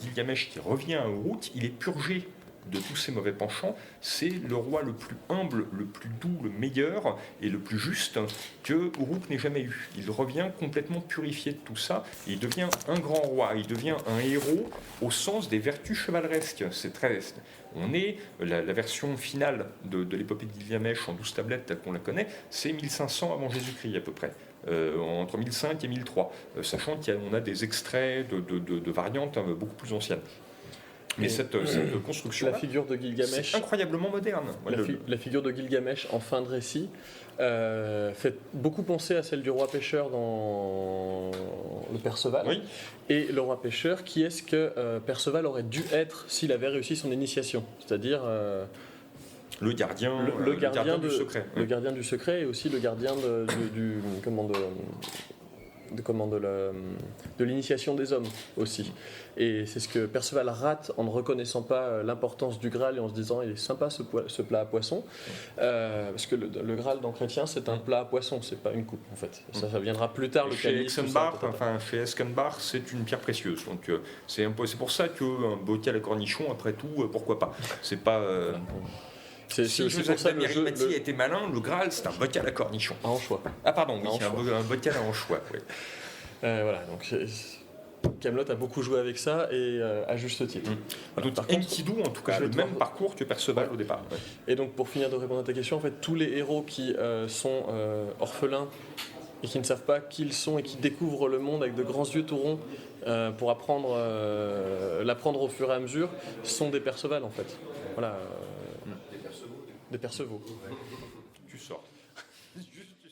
S2: Gilgamesh, qui revient à Uruk, il est purgé de tous ses mauvais penchants. C'est le roi le plus humble, le plus doux, le meilleur et le plus juste que Uruk n'ait jamais eu. Il revient complètement purifié de tout ça et il devient un grand roi, il devient un héros au sens des vertus chevaleresques. On est la version finale de l'épopée de Gilgamesh en 12 tablettes telle qu'on la connaît, c'est 1500 avant Jésus-Christ à peu près. Entre 1005 et 1003, sachant qu'on a des extraits de variantes beaucoup plus anciennes. Mais cette construction,
S1: la figure de Gilgamesh,
S2: c'est incroyablement moderne.
S1: La figure de Gilgamesh en fin de récit fait beaucoup penser à celle du roi pêcheur dans le Perceval.
S2: Oui.
S1: Et le roi pêcheur, qui est-ce que Perceval aurait dû être s'il avait réussi son initiation, c'est-à-dire
S2: le gardien du secret.
S1: Le gardien du secret et aussi le gardien de l'initiation des hommes aussi. Et c'est ce que Perceval rate en ne reconnaissant pas l'importance du Graal et en se disant il est sympa ce plat à poisson, parce que le Graal dans Chrétien c'est un plat à poisson, c'est pas une coupe en fait. Ça viendra plus tard.
S2: Chez Eskenbar, c'est une pierre précieuse. Donc c'est pour ça qu'un bocal à cornichon, après tout, pourquoi pas. C'est pas. Si Joseph d'Arimathie était malin, le Graal c'est un bocal à cornichon.
S1: À anchois.
S2: Ah pardon, oui, c'est un bocal à anchois. Oui.
S1: Voilà, donc Kaamelott a beaucoup joué avec ça et à juste titre.
S2: Donc Enkidu, en tout cas, le même parcours que Perceval au départ. Ouais.
S1: Et donc pour finir de répondre à ta question, en fait, tous les héros qui sont orphelins et qui ne savent pas qui ils sont et qui découvrent le monde avec de grands yeux tout ronds pour l'apprendre au fur et à mesure, sont des Perceval en fait. Voilà. Des Percevaux.
S2: Tu sors.